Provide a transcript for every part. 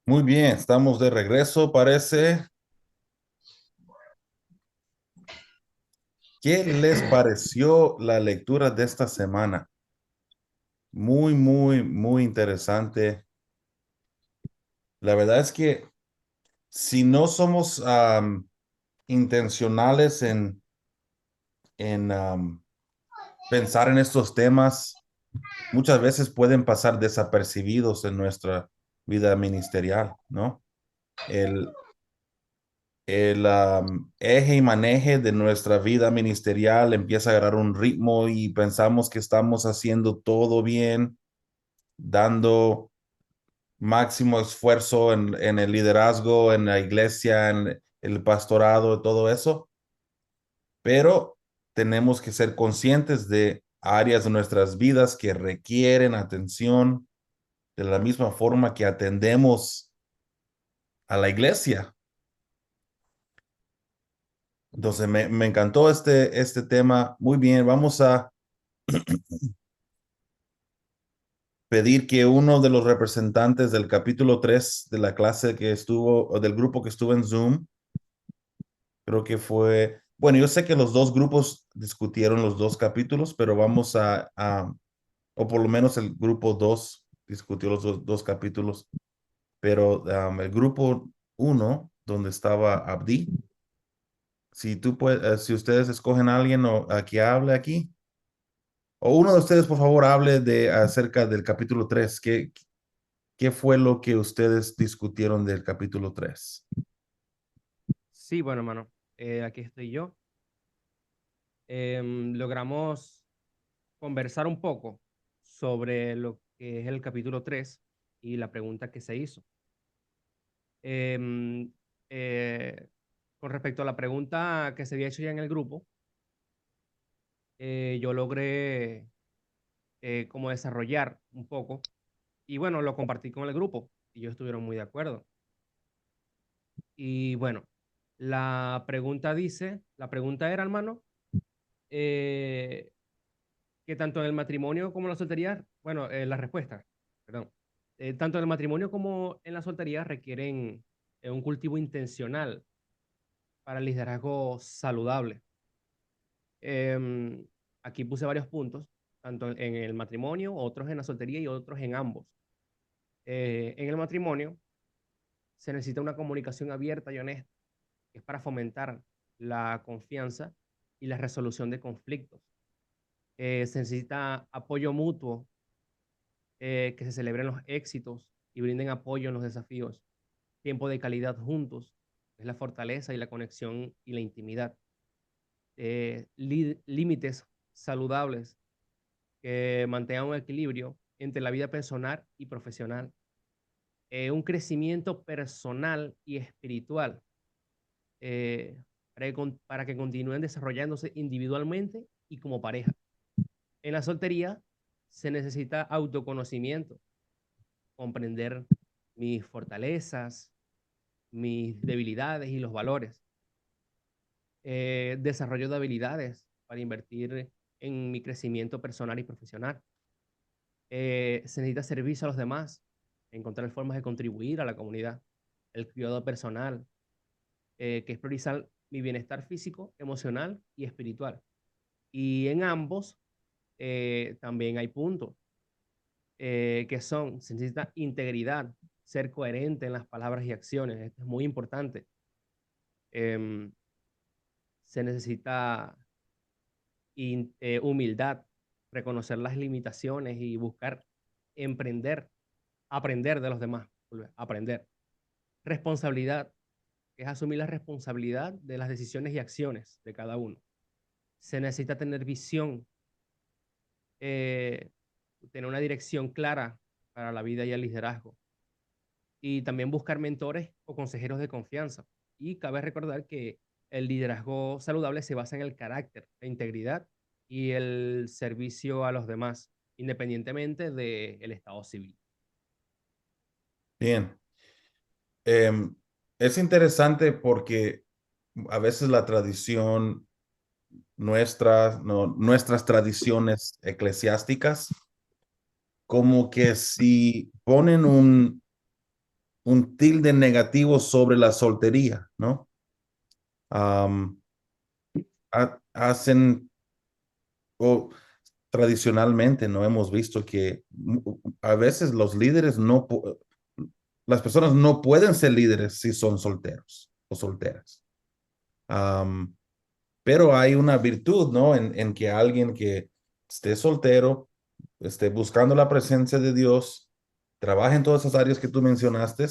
Muy bien, estamos de regreso, parece. ¿Qué les pareció la lectura de esta semana? Muy, muy, muy interesante. La verdad es que si no somos intencionales en pensar en estos temas, muchas veces pueden pasar desapercibidos en nuestra vida ministerial, ¿no? El, el eje y maneje de nuestra vida ministerial empieza a agarrar un ritmo y pensamos que estamos haciendo todo bien, dando máximo esfuerzo en el liderazgo, en la iglesia, en el pastorado, todo eso, pero tenemos que ser conscientes de áreas de nuestras vidas que requieren atención de la misma forma que atendemos a la iglesia. Entonces me encantó este tema. Muy bien, vamos a pedir que uno de los representantes del capítulo 3 de la clase que estuvo, o del grupo que estuvo en Zoom, creo que fue, bueno, yo sé que los dos grupos discutieron los dos capítulos, pero vamos o por lo menos el grupo 2 discutió los dos capítulos, pero el grupo uno donde estaba Abdi, si tú puedes, si ustedes escogen a alguien a que hable aquí, o uno de ustedes, por favor, hable acerca del capítulo 3. ¿Qué fue lo que ustedes discutieron del capítulo 3? Sí, bueno, hermano, aquí estoy yo. Logramos conversar un poco sobre lo que es el capítulo 3 y la pregunta que se hizo. Em, eh, con respecto a la pregunta que se había hecho ya en el grupo, yo logré como desarrollar un poco y bueno, lo compartí con el grupo y ellos estuvieron muy de acuerdo. Y bueno, la pregunta era, hermano, eh, que tanto en el matrimonio como en la soltería, bueno, la respuesta, perdón, tanto en el matrimonio como en la soltería requieren un cultivo intencional para el liderazgo saludable. Em, Aquí puse varios puntos, tanto en el matrimonio, otros en la soltería y otros en ambos. En el matrimonio se necesita una comunicación abierta y honesta, que es para fomentar la confianza y la resolución de conflictos. Se necesita apoyo mutuo, que se celebren los éxitos y brinden apoyo en los desafíos. Tiempo de calidad juntos, es la fortaleza y la conexión y la intimidad. Límites saludables que mantengan un equilibrio entre la vida personal y profesional. Un crecimiento personal y espiritual, eh, para que continúen desarrollándose individualmente y como pareja. En la soltería se necesita autoconocimiento, comprender mis fortalezas, mis debilidades y los valores. Desarrollo de habilidades para invertir en mi crecimiento personal y profesional. Se necesita servicio a los demás, encontrar formas de contribuir a la comunidad. El cuidado personal, que es priorizar mi bienestar físico, emocional y espiritual. Y en ambos también hay puntos que son, se necesita integridad, ser coherente en las palabras y acciones. Esto es muy importante. Em, Se necesita humildad, reconocer las limitaciones y buscar emprender, aprender de los demás, aprender. Responsabilidad, que es asumir la responsabilidad de las decisiones y acciones de cada uno. Se necesita tener visión, eh, tener una dirección clara para la vida y el liderazgo. Y también buscar mentores o consejeros de confianza. Y cabe recordar que el liderazgo saludable se basa en el carácter, la integridad y el servicio a los demás, independientemente del estado civil. Bien. Em, es interesante porque a veces la tradición nuestra, no, nuestras tradiciones eclesiásticas, como que si ponen un tilde negativo sobre la soltería, ¿no? Am, hacen, o tradicionalmente, ¿no? Hemos visto que a veces los líderes las personas no pueden ser líderes si son solteros o solteras. Am, pero hay una virtud, ¿no? En que alguien que esté soltero, esté buscando la presencia de Dios, trabaje en todas esas áreas que tú mencionaste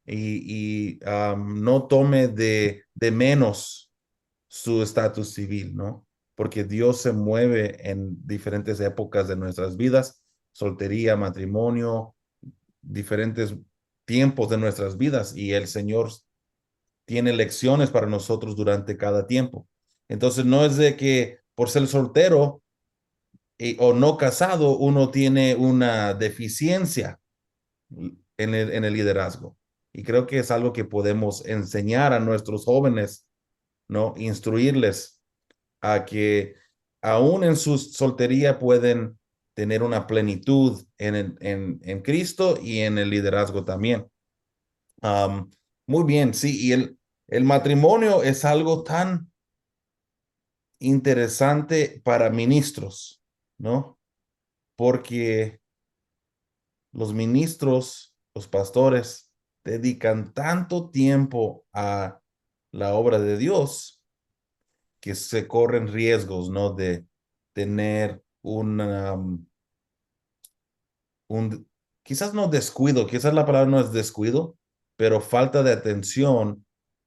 y no tome de menos su estatus civil, ¿no? Porque Dios se mueve en diferentes épocas de nuestras vidas, soltería, matrimonio, diferentes tiempos de nuestras vidas y el Señor tiene lecciones para nosotros durante cada tiempo. Entonces no es de que por ser soltero o no casado uno tiene una deficiencia en el liderazgo. Y creo que es algo que podemos enseñar a nuestros jóvenes, ¿no? Instruirles a que aún en su soltería pueden tener una plenitud en Cristo y en el liderazgo también. Um, Muy bien, sí, y el matrimonio es algo tan interesante para ministros, ¿no? Porque los ministros, los pastores, dedican tanto tiempo a la obra de Dios que se corren riesgos, ¿no? De tener un, quizás no descuido, quizás la palabra no es descuido, pero falta de atención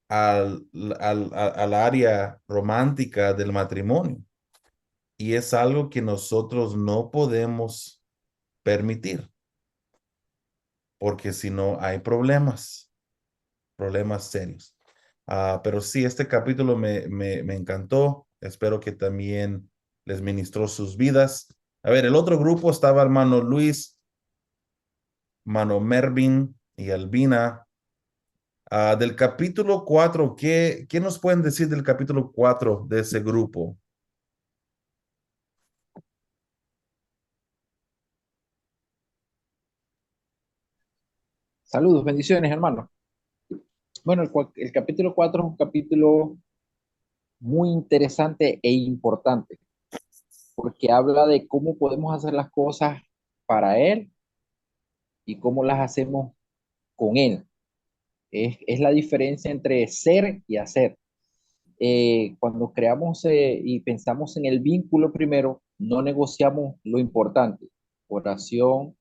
al área romántica del matrimonio. Y es algo que nosotros no podemos permitir, porque si no hay problemas serios. Pero sí, este capítulo me encantó. Espero que también les ministró sus vidas. A ver, el otro grupo estaba hermano Luis, hermano Mervin y Albina. Del capítulo 4, ¿qué nos pueden decir del capítulo 4 de ese grupo? Saludos, bendiciones, hermano. Bueno, el capítulo 4 es un capítulo muy interesante e importante, porque habla de cómo podemos hacer las cosas para Él y cómo las hacemos con Él. Es la diferencia entre ser y hacer. Cuando creamos y pensamos en el vínculo primero, no negociamos lo importante, oración,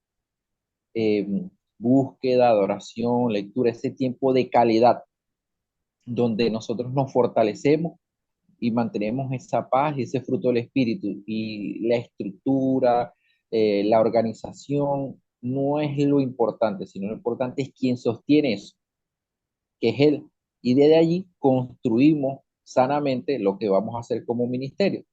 eh, búsqueda, adoración, lectura, ese tiempo de calidad donde nosotros nos fortalecemos y mantenemos esa paz y ese fruto del espíritu. Y la estructura, la organización, no es lo importante, sino lo importante es quién sostiene eso, que es Él. Y desde allí construimos sanamente lo que vamos a hacer como ministerio.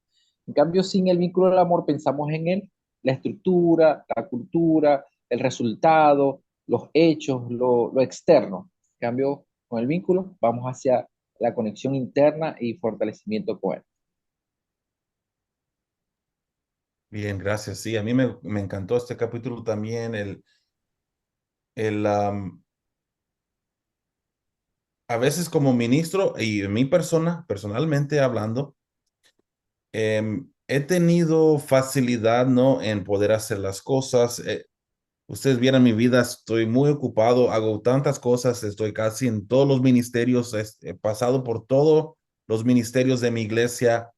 En cambio, sin el vínculo del amor, pensamos en Él, la estructura, la cultura, el resultado, los hechos, lo externo. En cambio, con el vínculo, vamos hacia la conexión interna y fortalecimiento con Él. Bien, gracias. Sí, a mí me encantó este capítulo también. A veces como ministro y en mi persona, personalmente hablando, he tenido facilidad, ¿no? En poder hacer las cosas. Ustedes vieron mi vida, estoy muy ocupado, hago tantas cosas, estoy casi en todos los ministerios, he pasado por todos los ministerios de mi iglesia,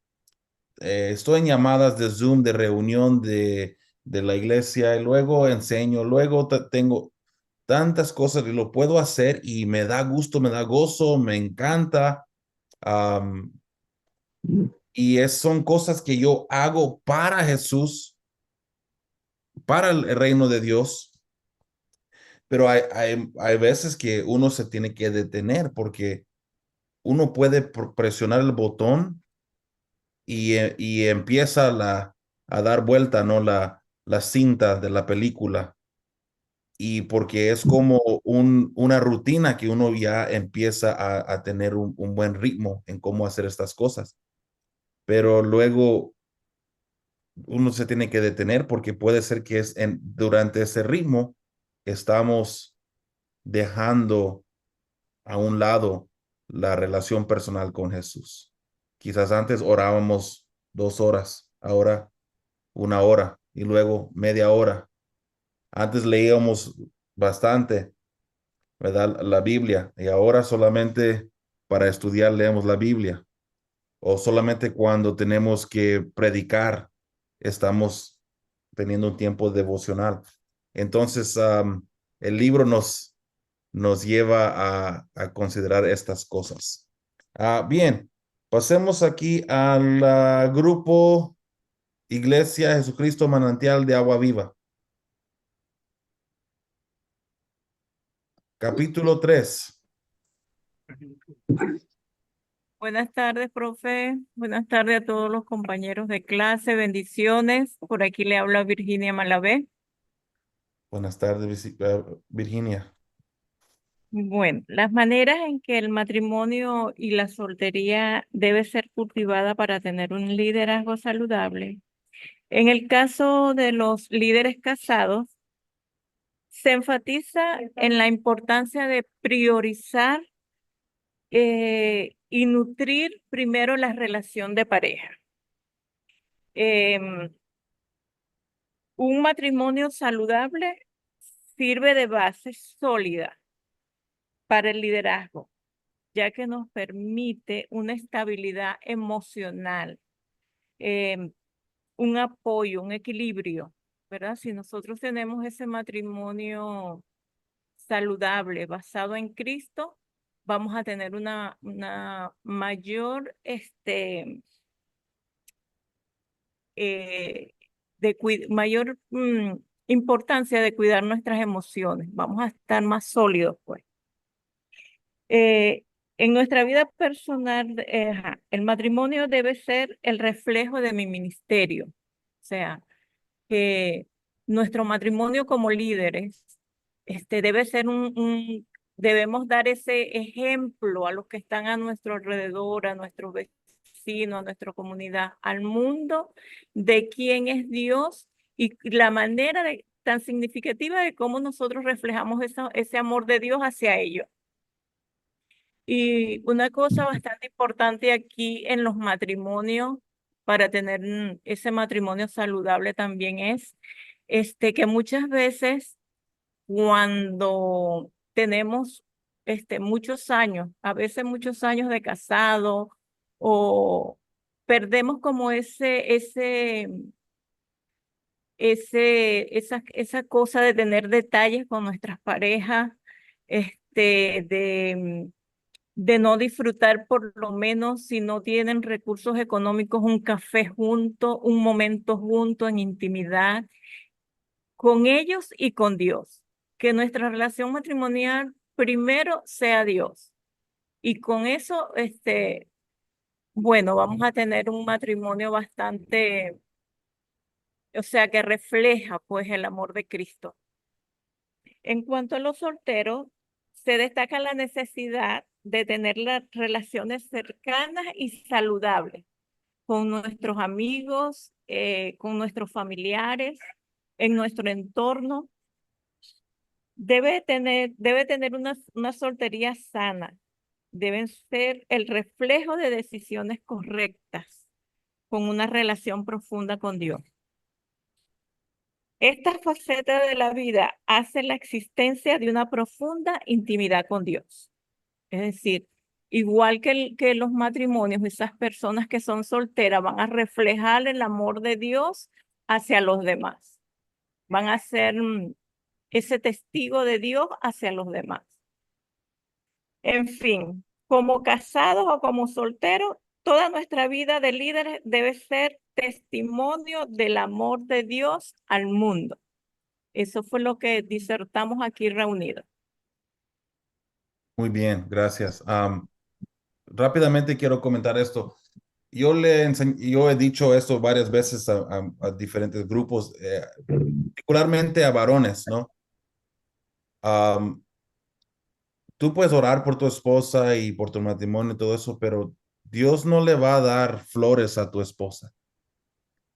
estoy en llamadas de Zoom, de reunión de la iglesia, y luego enseño, luego tengo tantas cosas y lo puedo hacer y me da gusto, me da gozo, me encanta. am, son cosas que yo hago para Jesús, para el reino de Dios. Pero hay veces que uno se tiene que detener porque uno puede presionar el botón y empieza a dar vuelta, ¿no? La cinta de la película. Y porque es como una rutina que uno ya empieza a tener un buen ritmo en cómo hacer estas cosas. Pero luego uno se tiene que detener porque puede ser que durante ese ritmo estamos dejando a un lado la relación personal con Jesús. Quizás antes orábamos 2 horas, ahora 1 hora y luego media hora. Antes leíamos bastante, ¿verdad? La Biblia, y ahora solamente para estudiar leemos la Biblia, o solamente cuando tenemos que predicar estamos teniendo un tiempo devocional. Entonces, el libro nos lleva a considerar estas cosas. Bien, pasemos aquí al grupo Iglesia Jesucristo Manantial de Agua Viva. Capítulo 3. Buenas tardes, profe. Buenas tardes a todos los compañeros de clase. Bendiciones. Por aquí le habla Virginia Malavé. Buenas tardes, Virginia. Bueno, las maneras en que el matrimonio y la soltería debe ser cultivada para tener un liderazgo saludable. En el caso de los líderes casados, se enfatiza en la importancia de priorizar y nutrir primero la relación de pareja. Em, Un matrimonio saludable sirve de base sólida para el liderazgo, ya que nos permite una estabilidad emocional, eh, un apoyo, un equilibrio, ¿verdad? Si nosotros tenemos ese matrimonio saludable basado en Cristo, vamos a tener una mayor eh, mayor importancia de cuidar nuestras emociones. Vamos a estar más sólidos, pues. En nuestra vida personal, el matrimonio debe ser el reflejo de mi ministerio. O sea, que nuestro matrimonio como líderes debe ser debemos dar ese ejemplo a los que están a nuestro alrededor, a nuestros vecinos, a nuestra comunidad, al mundo, de quién es Dios y la manera tan significativa de cómo nosotros reflejamos ese amor de Dios hacia ellos. Y una cosa bastante importante aquí en los matrimonios, para tener ese matrimonio saludable también es que muchas veces cuando tenemos muchos años, a veces muchos años de casado, o perdemos como esa cosa de tener detalles con nuestras parejas, de no disfrutar por lo menos si no tienen recursos económicos, un café junto, un momento junto en intimidad con ellos y con Dios. Que nuestra relación matrimonial primero sea Dios. Y con eso, bueno, vamos a tener un matrimonio bastante, o sea, que refleja pues el amor de Cristo. En cuanto a los solteros, se destaca la necesidad de tener las relaciones cercanas y saludables con nuestros amigos, con nuestros familiares, en nuestro entorno. Debe tener una soltería sana. Deben ser el reflejo de decisiones correctas con una relación profunda con Dios. Esta faceta de la vida hace la existencia de una profunda intimidad con Dios. Es decir, igual que los matrimonios, esas personas que son solteras van a reflejar el amor de Dios hacia los demás. Van a ser ese testigo de Dios hacia los demás. En fin, como casados o como solteros, toda nuestra vida de líderes debe ser testimonio del amor de Dios al mundo. Eso fue lo que disertamos aquí reunidos. Muy bien, gracias. Rápidamente quiero comentar esto. Yo he dicho esto varias veces a diferentes grupos, particularmente a varones, ¿no? Am, Tú puedes orar por tu esposa y por tu matrimonio y todo eso, pero Dios no le va a dar flores a tu esposa.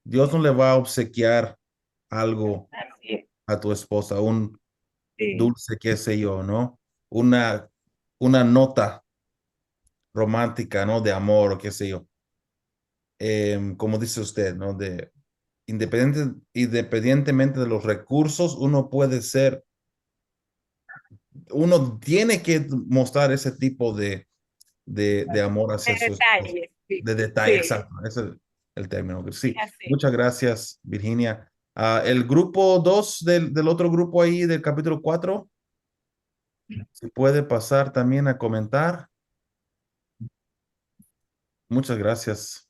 Dios no le va a obsequiar algo Así es, a tu esposa, un sí. dulce, qué sé yo, ¿no? una, una nota romántica, ¿no? De amor o qué sé yo. Como dice usted, ¿no? Independientemente de los recursos, uno tiene que mostrar ese tipo de amor hacia su esposa, Detalles, sí, de detalle, sí, exacto, ese es el término. Sí, así. muchas gracias, Virginia. El grupo 2 del otro grupo ahí del capítulo 4, se puede pasar también a comentar. Muchas gracias.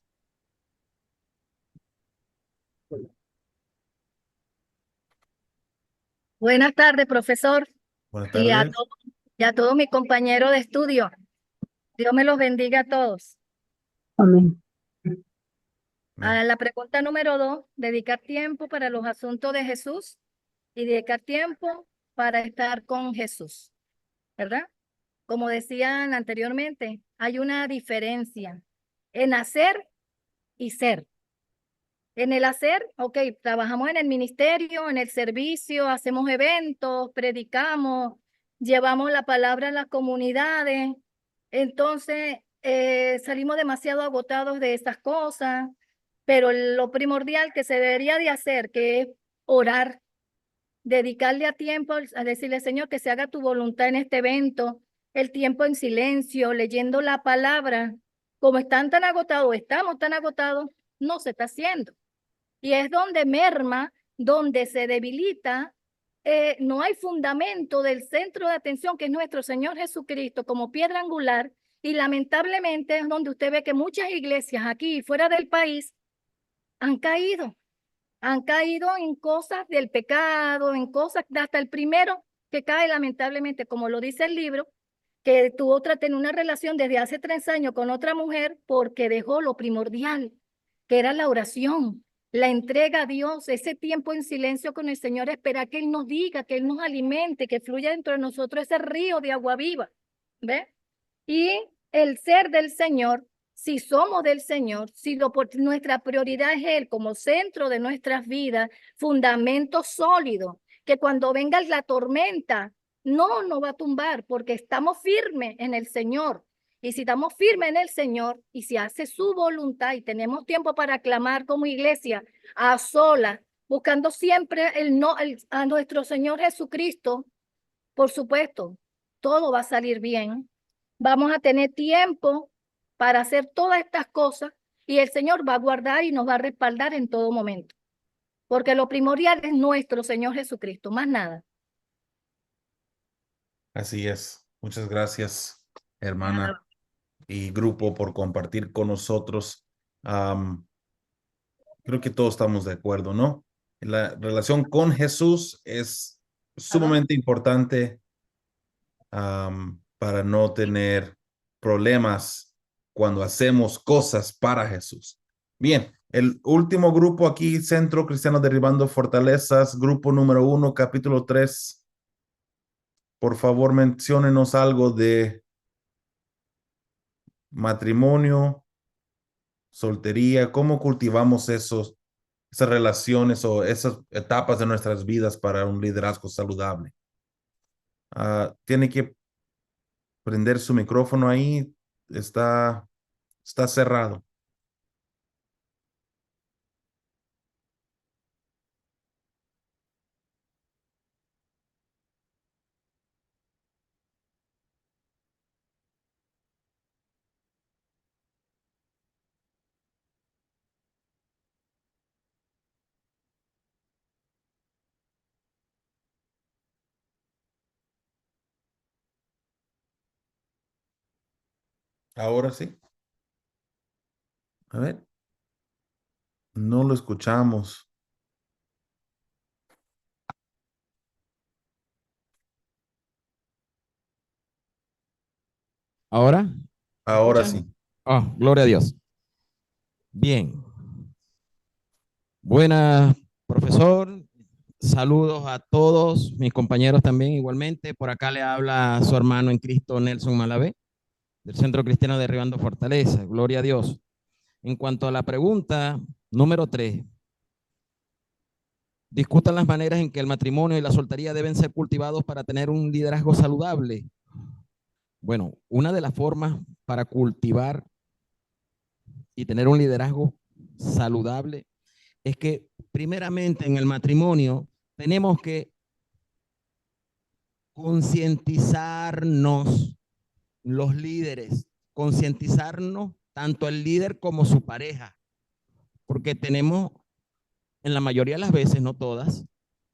Buenas tardes, profesor, Buenas y tardes. y a todos mis compañeros de estudio. Dios me los bendiga a todos. Amén. A la pregunta número 2, dedicar tiempo para los asuntos de Jesús y dedicar tiempo para estar con Jesús, ¿verdad? Como decían anteriormente, hay una diferencia en hacer y ser. En el hacer, ok, trabajamos en el ministerio, en el servicio, hacemos eventos, predicamos, llevamos la palabra a las comunidades. Entonces, salimos demasiado agotados de estas cosas, pero lo primordial que se debería de hacer, que es orar, dedicarle a tiempo a decirle, Señor, que se haga tu voluntad en este evento, el tiempo en silencio, leyendo la palabra. Como están tan agotados, estamos tan agotados, no se está haciendo. Y es donde merma, donde se debilita, no hay fundamento del centro de atención que es nuestro Señor Jesucristo como piedra angular, y lamentablemente es donde usted ve que muchas iglesias aquí y fuera del país han caído en cosas del pecado, en cosas, hasta el primero que cae lamentablemente, como lo dice el libro, que tuvo tener una relación desde hace 3 años con otra mujer porque dejó lo primordial, que era la oración, la entrega a Dios, ese tiempo en silencio con el Señor, esperar que Él nos diga, que Él nos alimente, que fluya dentro de nosotros ese río de agua viva, ¿ve? Y el ser del Señor, si somos del Señor, si nuestra prioridad es Él como centro de nuestras vidas, fundamento sólido, que cuando venga la tormenta, no nos va a tumbar porque estamos firmes en el Señor. Y si estamos firmes en el Señor y si hace su voluntad y tenemos tiempo para clamar como iglesia a solas, buscando siempre a nuestro Señor Jesucristo, por supuesto, todo va a salir bien. Vamos a tener tiempo para hacer todas estas cosas y el Señor va a guardar y nos va a respaldar en todo momento. Porque lo primordial es nuestro Señor Jesucristo, más nada. Así es. Muchas gracias, hermana Nada. y grupo, por compartir con nosotros. Creo que todos estamos de acuerdo, ¿no? La relación con Jesús es sumamente importante para no tener problemas cuando hacemos cosas para Jesús. Bien, el último grupo aquí, Centro Cristiano Derribando Fortalezas, grupo número 1, capítulo 3. Por favor, menciónenos algo de matrimonio, soltería, cómo cultivamos esas relaciones o esas etapas de nuestras vidas para un liderazgo saludable. Tiene que prender su micrófono ahí, está cerrado. Ahora sí. A ver, no lo escuchamos. ¿Ahora? ¿Me Ahora escuchan? sí. Oh, gloria a Dios. Bien. Buenas, profesor. Saludos a todos mis compañeros también igualmente. Por acá le habla su hermano en Cristo, Nelson Malavé, del Centro Cristiano Derribando Fortaleza. Gloria a Dios. En cuanto a la pregunta número 3, discutan las maneras en que el matrimonio y la soltería deben ser cultivados para tener un liderazgo saludable. Bueno, una de las formas para cultivar y tener un liderazgo saludable es que primeramente en el matrimonio tenemos que concientizarnos los líderes, concientizarnos tanto el líder como su pareja, porque tenemos en la mayoría de las veces, no todas,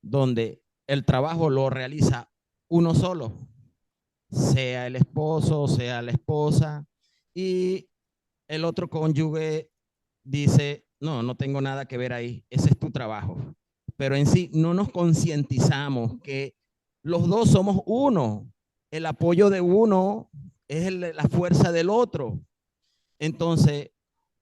donde el trabajo lo realiza uno solo, sea el esposo, sea la esposa, y el otro cónyuge dice, no, no tengo nada que ver ahí, ese es tu trabajo. Pero en sí no nos concientizamos que los dos somos uno, el apoyo de uno es la fuerza del otro. Entonces,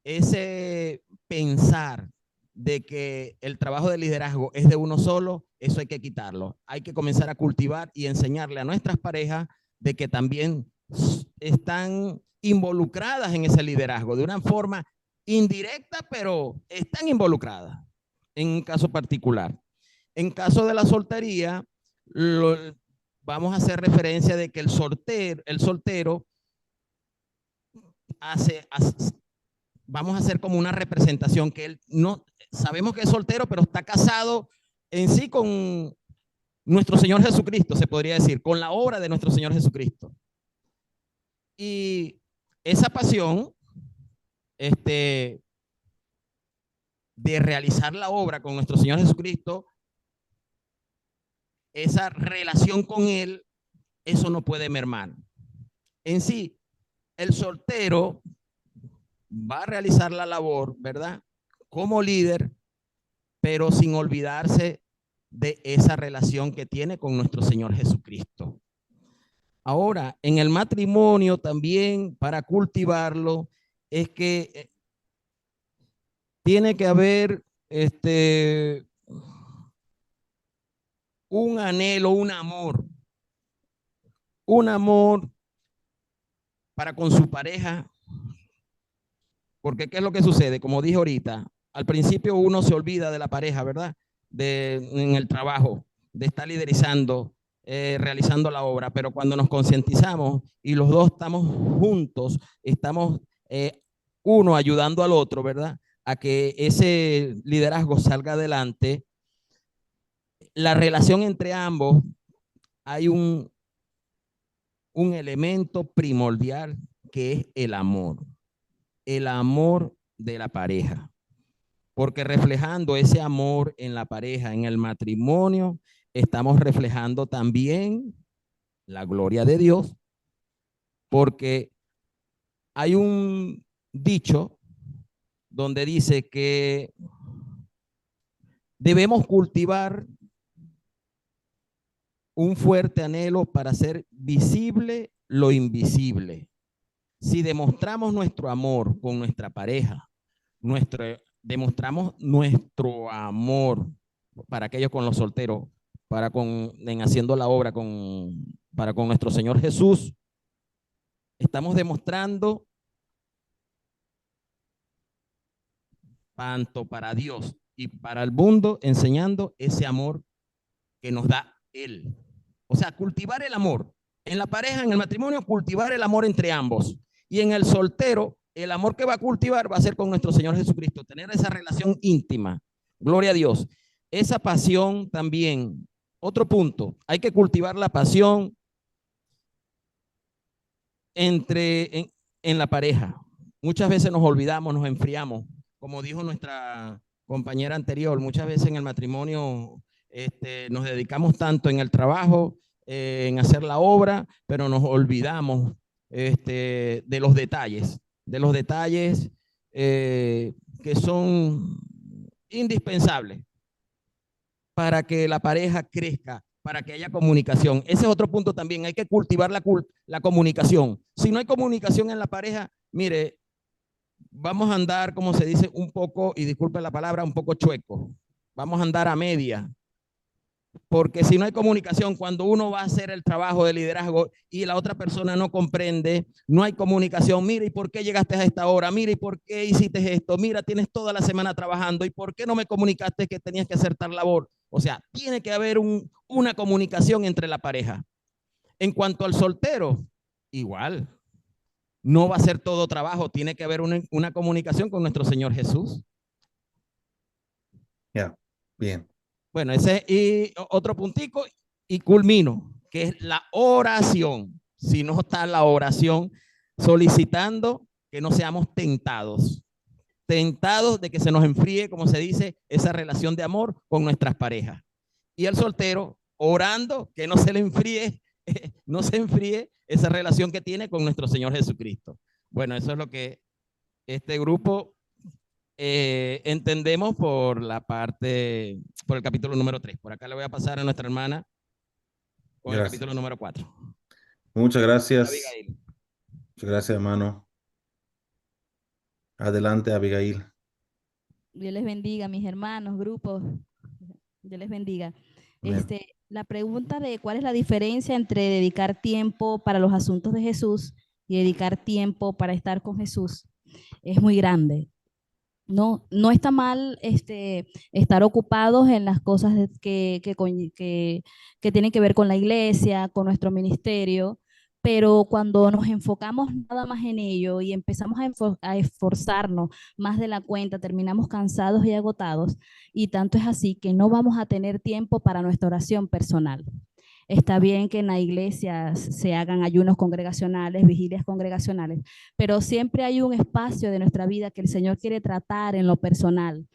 ese pensar de que el trabajo de liderazgo es de uno solo, eso hay que quitarlo. Hay que comenzar a cultivar y enseñarle a nuestras parejas de que también están involucradas en ese liderazgo de una forma indirecta, pero están involucradas en un caso particular. En caso de la soltería, vamos a hacer referencia de que el soltero vamos a hacer como una representación que él no, sabemos que es soltero, pero está casado en sí con nuestro Señor Jesucristo, se podría decir, con la obra de nuestro Señor Jesucristo. Y esa pasión, de realizar la obra con nuestro Señor Jesucristo, esa relación con Él, eso no puede mermar. En sí, el soltero va a realizar la labor, ¿verdad? Como líder, pero sin olvidarse de esa relación que tiene con nuestro Señor Jesucristo. Ahora, en el matrimonio también, para cultivarlo, es que tiene que haber un anhelo, un amor para con su pareja, porque ¿qué es lo que sucede? Como dije ahorita, al principio uno se olvida de la pareja, ¿verdad? En el trabajo, de estar liderizando, realizando la obra, pero cuando nos concientizamos y los dos estamos juntos, estamos uno ayudando al otro, ¿verdad? A que ese liderazgo salga adelante, la relación entre ambos, hay un elemento primordial que es el amor de la pareja. Porque reflejando ese amor en la pareja, en el matrimonio, estamos reflejando también la gloria de Dios, porque hay un dicho donde dice que debemos cultivar un fuerte anhelo para hacer visible lo invisible. Si demostramos nuestro amor con nuestra pareja, demostramos nuestro amor para aquellos con los solteros, en haciendo la obra para con nuestro Señor Jesús, estamos demostrando tanto para Dios y para el mundo, enseñando ese amor que nos da Él. O sea, cultivar el amor. En la pareja, en el matrimonio, cultivar el amor entre ambos. Y en el soltero, el amor que va a cultivar va a ser con nuestro Señor Jesucristo, tener esa relación íntima. Gloria a Dios. Esa pasión también. Otro punto, hay que cultivar la pasión en la pareja. Muchas veces nos olvidamos, nos enfriamos. Como dijo nuestra compañera anterior, muchas veces en el matrimonio nos dedicamos tanto en el trabajo, en hacer la obra, pero nos olvidamos de los detalles que son indispensables para que la pareja crezca, para que haya comunicación. Ese es otro punto también, hay que cultivar la comunicación. Si no hay comunicación en la pareja, mire, vamos a andar, como se dice, un poco, y disculpe la palabra, un poco chueco. Vamos a andar a media. Porque si no hay comunicación, cuando uno va a hacer el trabajo de liderazgo y la otra persona no comprende, no hay comunicación. Mira, ¿y por qué llegaste a esta hora? Mira, ¿y por qué hiciste esto? Mira, tienes toda la semana trabajando. ¿Y por qué no me comunicaste que tenías que hacer tal labor? O sea, tiene que haber una comunicación entre la pareja. En cuanto al soltero, igual. No va a ser todo trabajo, tiene que haber una comunicación con nuestro Señor Jesús. Ya, bien. Bueno, ese y otro puntico y culmino, que es la oración. Si no está la oración, solicitando que no seamos tentados de que se nos enfríe, como se dice, esa relación de amor con nuestras parejas. Y el soltero orando que no se le enfríe, no se enfríe esa relación que tiene con nuestro Señor Jesucristo. Bueno, eso es lo que este grupo entendemos por la parte, por el capítulo número 3. Por acá le voy a pasar a nuestra hermana con el capítulo número 4. Muchas gracias. Abigail. Muchas gracias, hermano. Adelante, Abigail. Dios les bendiga, mis hermanos, grupos. Dios les bendiga. Amén. La pregunta de cuál es la diferencia entre dedicar tiempo para los asuntos de Jesús y dedicar tiempo para estar con Jesús es muy grande. No, no está mal estar ocupados en las cosas que tienen que ver con la iglesia, con nuestro ministerio, pero cuando nos enfocamos nada más en ello y empezamos a esforzarnos más de la cuenta, terminamos cansados y agotados, y tanto es así que no vamos a tener tiempo para nuestra oración personal. Está bien que en la iglesia se hagan ayunos congregacionales, vigilias congregacionales, pero siempre hay un espacio de nuestra vida que el Señor quiere tratar en lo personal.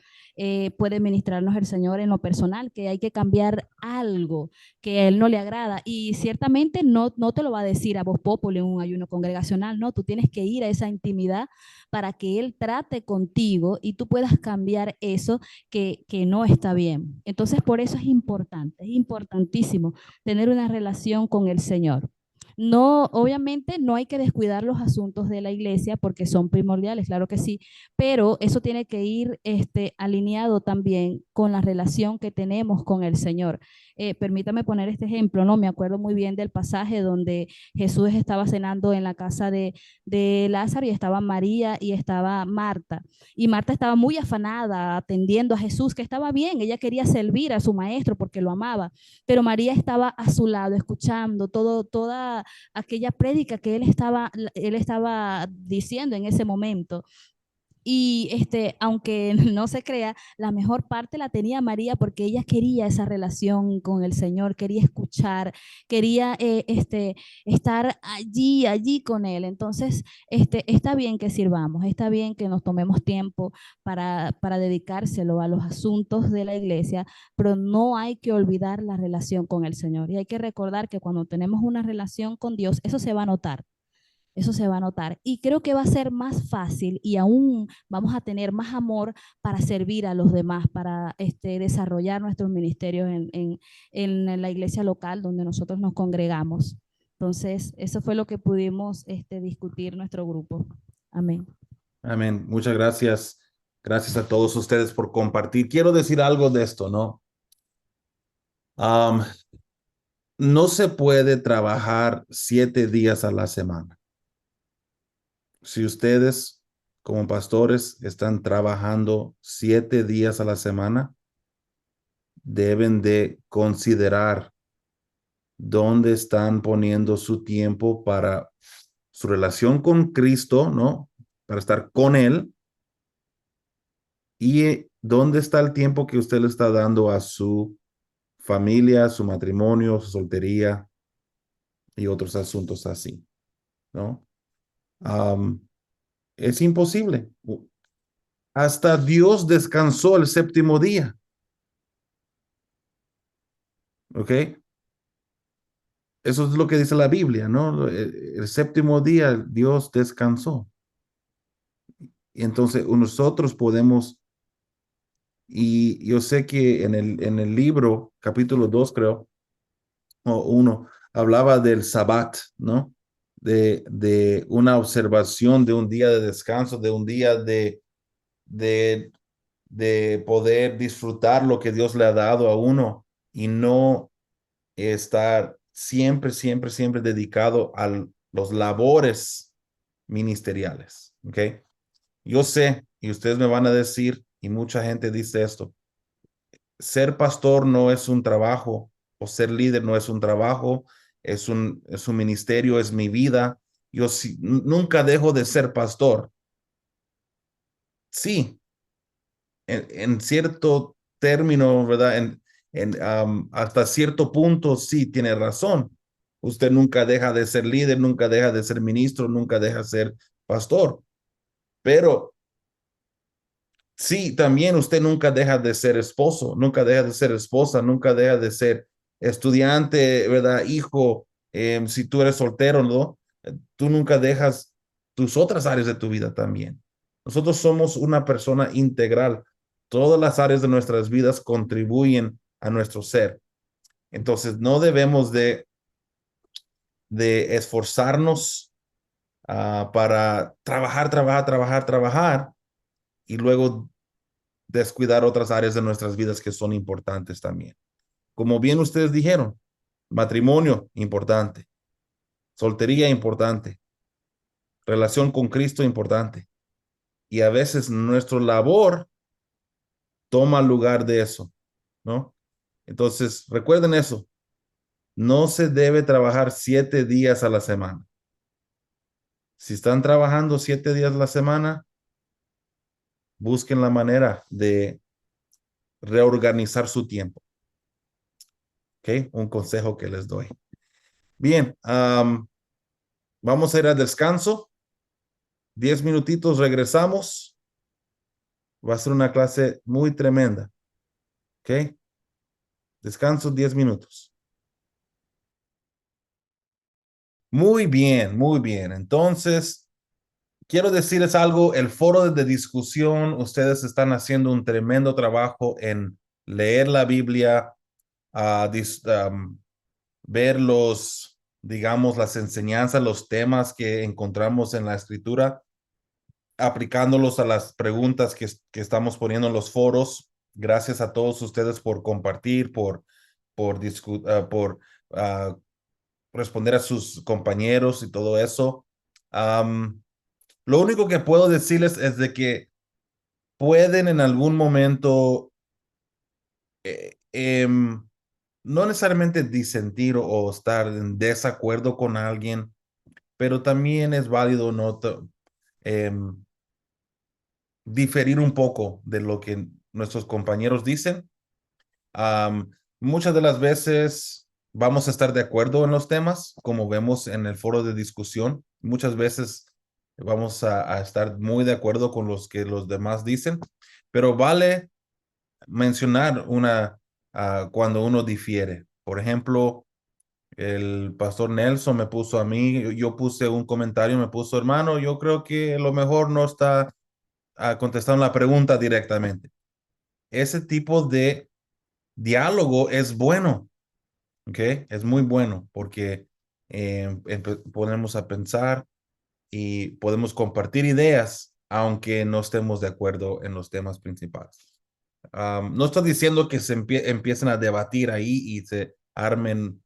Puede ministrarnos el Señor en lo personal, que hay que cambiar algo que a Él no le agrada. Y ciertamente no te lo va a decir a voz populi en un ayuno congregacional, no, tú tienes que ir a esa intimidad para que Él trate contigo y tú puedas cambiar eso que no está bien. Entonces, por eso es importantísimo tener una relación con el Señor. No, obviamente no hay que descuidar los asuntos de la iglesia porque son primordiales, claro que sí, pero eso tiene que ir alineado también con la relación que tenemos con el Señor. Permítame poner este ejemplo, ¿no? Me acuerdo muy bien del pasaje donde Jesús estaba cenando en la casa de Lázaro y estaba María y estaba Marta. Y Marta estaba muy afanada atendiendo a Jesús, que estaba bien, ella quería servir a su maestro porque lo amaba, pero María estaba a su lado escuchando toda aquella prédica que él estaba diciendo en ese momento. Y aunque no se crea, la mejor parte la tenía María porque ella quería esa relación con el Señor, quería escuchar, quería estar allí con Él. Entonces, está bien que sirvamos, está bien que nos tomemos tiempo para dedicárselo a los asuntos de la iglesia, pero no hay que olvidar la relación con el Señor. Y hay que recordar que cuando tenemos una relación con Dios, eso se va a notar. Eso se va a notar. Y creo que va a ser más fácil y aún vamos a tener más amor para servir a los demás, para desarrollar nuestros ministerios en la iglesia local donde nosotros nos congregamos. Entonces, eso fue lo que pudimos discutir nuestro grupo. Amén. Amén. Muchas gracias. Gracias a todos ustedes por compartir. Quiero decir algo de esto, ¿no? No se puede trabajar 7 días a la semana. Si ustedes como pastores están trabajando 7 días a la semana, deben de considerar dónde están poniendo su tiempo para su relación con Cristo, ¿no? Para estar con Él. Y dónde está el tiempo que usted le está dando a su familia, su matrimonio, su soltería y otros asuntos así, ¿no? Es imposible. Hasta Dios descansó el 7º día. ¿Ok? Eso es lo que dice la Biblia, ¿no? El 7º día Dios descansó. Y entonces nosotros podemos, y yo sé que en el libro, capítulo 2 creo, o 1, hablaba del Sabbat, ¿no? De una observación de un día de descanso, de un día de poder disfrutar lo que Dios le ha dado a uno y no estar siempre dedicado a los labores ministeriales, ¿ok? Yo sé, y ustedes me van a decir, y mucha gente dice esto, ser pastor no es un trabajo, o ser líder no es un trabajo, es un ministerio, es mi vida, yo nunca dejo de ser pastor. Sí, en cierto término, ¿verdad? Hasta cierto punto, sí, tiene razón. Usted nunca deja de ser líder, nunca deja de ser ministro, nunca deja de ser pastor. Pero sí, también usted nunca deja de ser esposo, nunca deja de ser esposa, nunca deja de ser estudiante, ¿verdad? Hijo, si tú eres soltero, ¿no? Tú nunca dejas tus otras áreas de tu vida también. Nosotros somos una persona integral. Todas las áreas de nuestras vidas contribuyen a nuestro ser. Entonces, no debemos de esforzarnos para trabajar y luego descuidar otras áreas de nuestras vidas que son importantes también. Como bien ustedes dijeron, matrimonio importante, soltería importante, relación con Cristo importante. Y a veces nuestra labor toma lugar de eso, ¿no? Entonces, recuerden eso, no se debe trabajar 7 días a la semana. Si están trabajando 7 días a la semana, busquen la manera de reorganizar su tiempo. ¿Ok? Un consejo que les doy. Bien, vamos a ir al descanso. 10 minutitos, regresamos. Va a ser una clase muy tremenda. ¿Ok? Descanso 10 minutos. Muy bien, muy bien. Entonces, quiero decirles algo. El foro de discusión, ustedes están haciendo un tremendo trabajo en leer la Biblia, ver digamos, las enseñanzas, los temas que encontramos en la escritura, aplicándolos a las preguntas que estamos poniendo en los foros. Gracias a todos ustedes por compartir, por responder a sus compañeros y todo eso. Lo único que puedo decirles es de que pueden en algún momento no necesariamente disentir o estar en desacuerdo con alguien, pero también es válido no diferir un poco de lo que nuestros compañeros dicen. Muchas de las veces vamos a estar de acuerdo en los temas, como vemos en el foro de discusión. Muchas veces vamos a estar muy de acuerdo con los que los demás dicen, pero vale mencionar cuando uno difiere. Por ejemplo, el pastor Nelson me puso a mí, yo puse un comentario, me puso, hermano, yo creo que lo mejor no está contestando la pregunta directamente. Ese tipo de diálogo es bueno, ¿ok? Es muy bueno porque ponemos a pensar y podemos compartir ideas, aunque no estemos de acuerdo en los temas principales. No estoy diciendo que se empiecen a debatir ahí y se armen,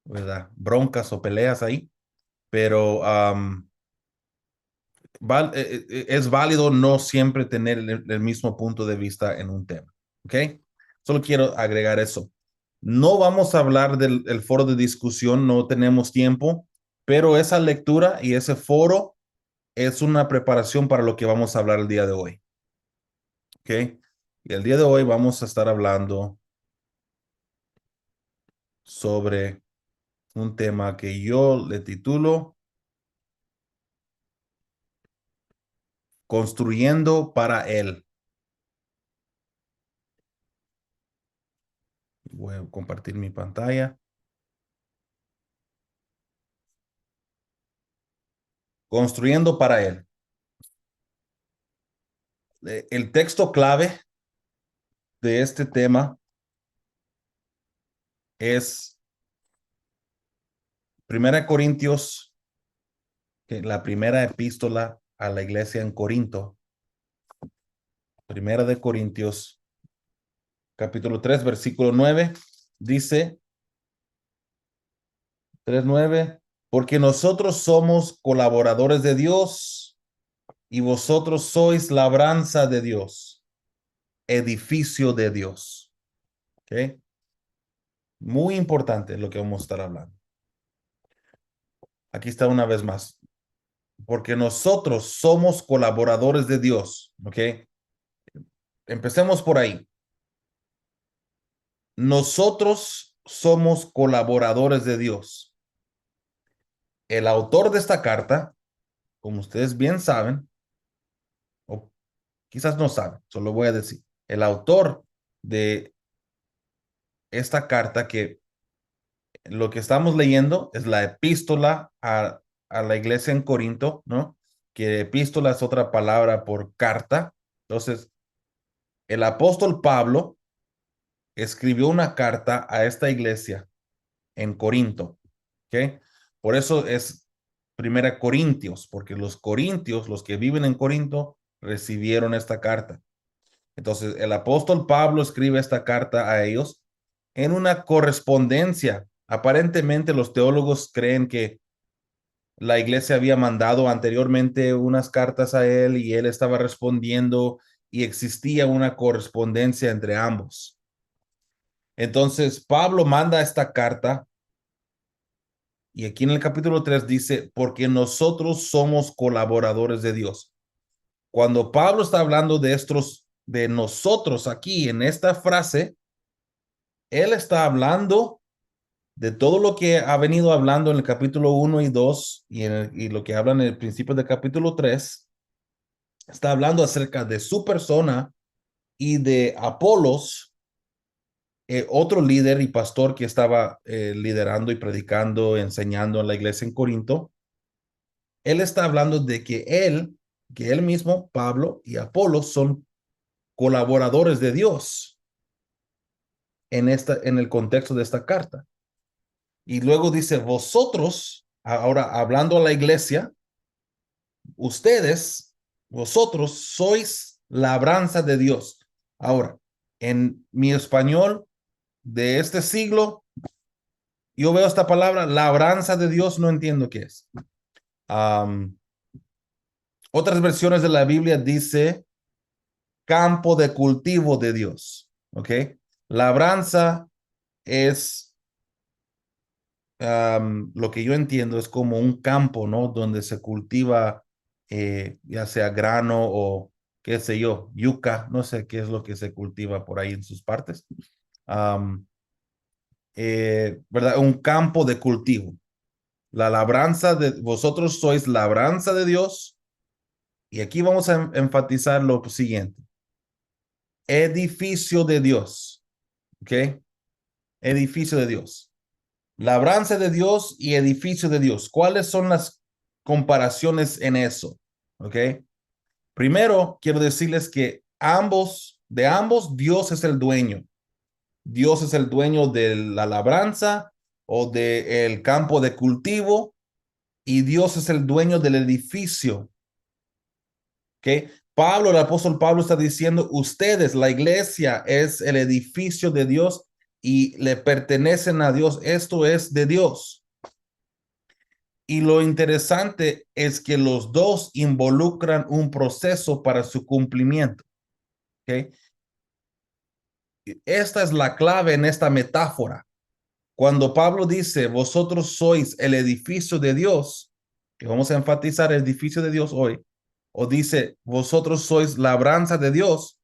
¿verdad?, broncas o peleas ahí, pero es válido no siempre tener el mismo punto de vista en un tema, ¿ok? Solo quiero agregar eso. No vamos a hablar del foro de discusión, no tenemos tiempo, pero esa lectura y ese foro es una preparación para lo que vamos a hablar el día de hoy, ¿ok? Y el día de hoy vamos a estar hablando sobre un tema que yo le titulo Construyendo para Él. Voy a compartir mi pantalla. Construyendo para Él. El texto clave de este tema es 1 Corintios, la primera epístola a la iglesia en Corinto. 1 de Corintios, capítulo 3, versículo 9, dice 3:9, porque nosotros somos colaboradores de Dios y vosotros sois labranza de Dios, edificio de Dios. ¿Ok? Muy importante lo que vamos a estar hablando. Aquí está una vez más. porque nosotros somos colaboradores de Dios, ¿ok? Empecemos por ahí. Nosotros somos colaboradores de Dios. El autor de esta carta, como ustedes bien saben, o quizás no saben, solo voy a decir, el autor de esta carta, que lo que estamos leyendo es la epístola a la iglesia en Corinto, ¿no? Que epístola es otra palabra por carta. Entonces, el apóstol Pablo escribió una carta a esta iglesia en Corinto, ¿ok? Por eso es Primera Corintios, porque los corintios, los que viven en Corinto, recibieron esta carta. Entonces, el apóstol Pablo escribe esta carta a ellos en una correspondencia. Aparentemente, los teólogos creen que la iglesia había mandado anteriormente unas cartas a él y él estaba respondiendo y existía una correspondencia entre ambos. Entonces, Pablo manda esta carta y aquí en el capítulo 3 dice, porque nosotros somos colaboradores de Dios. Cuando Pablo está hablando de nosotros aquí en esta frase, él está hablando de todo lo que ha venido hablando en el capítulo 1 y 2 y lo que habla en el principio del capítulo 3. Está hablando acerca de su persona y de Apolos, otro líder y pastor que estaba liderando y predicando, enseñando en la iglesia en Corinto. Él está hablando de que él mismo, Pablo y Apolos, son colaboradores de Dios en el contexto de esta carta. Y luego dice, vosotros, ahora hablando a la iglesia, vosotros sois labranza de Dios. Ahora, en mi español de este siglo, yo veo esta palabra, labranza de Dios, no entiendo qué es. Otras versiones de la Biblia dice campo de cultivo de Dios, ¿ok? Labranza es, lo que yo entiendo, es como un campo, ¿no? Donde se cultiva ya sea grano o qué sé yo, yuca, no sé qué es lo que se cultiva por ahí en sus partes. ¿Verdad? Un campo de cultivo. La labranza de vosotros sois labranza de Dios. Y aquí vamos a enfatizar lo siguiente. Edificio de Dios. ¿Ok? Edificio de Dios. Labranza de Dios y edificio de Dios. ¿Cuáles son las comparaciones en eso? ¿Ok? Primero, quiero decirles que de ambos, Dios es el dueño. Dios es el dueño de la labranza o del campo de cultivo y Dios es el dueño del edificio. ¿Ok? El apóstol Pablo está diciendo, ustedes, la iglesia, es el edificio de Dios y le pertenecen a Dios. Esto es de Dios. Y lo interesante es que los dos involucran un proceso para su cumplimiento. ¿Ok? Esta es la clave en esta metáfora. Cuando Pablo dice, vosotros sois el edificio de Dios, que vamos a enfatizar el edificio de Dios hoy, o dice, vosotros sois labranza de Dios,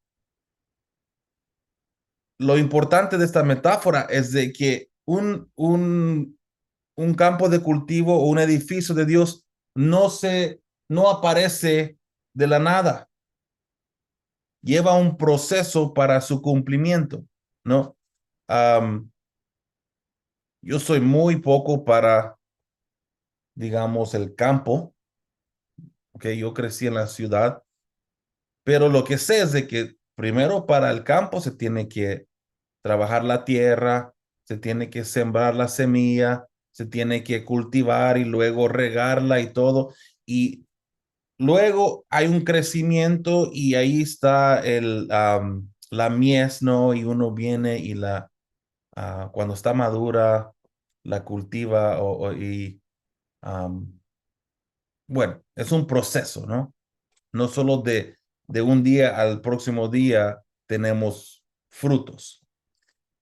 lo importante de esta metáfora es de que un campo de cultivo o un edificio de Dios no aparece de la nada. Lleva un proceso para su cumplimiento, ¿no? Yo soy muy poco para, digamos, el campo, que yo crecí en la ciudad, pero lo que sé es de que primero para el campo se tiene que trabajar la tierra, se tiene que sembrar la semilla, se tiene que cultivar y luego regarla y todo. Y luego hay un crecimiento y ahí está la mies, ¿no? Y uno viene y cuando está madura, la cultiva bueno, es un proceso, ¿no? No solo de un día al próximo día tenemos frutos.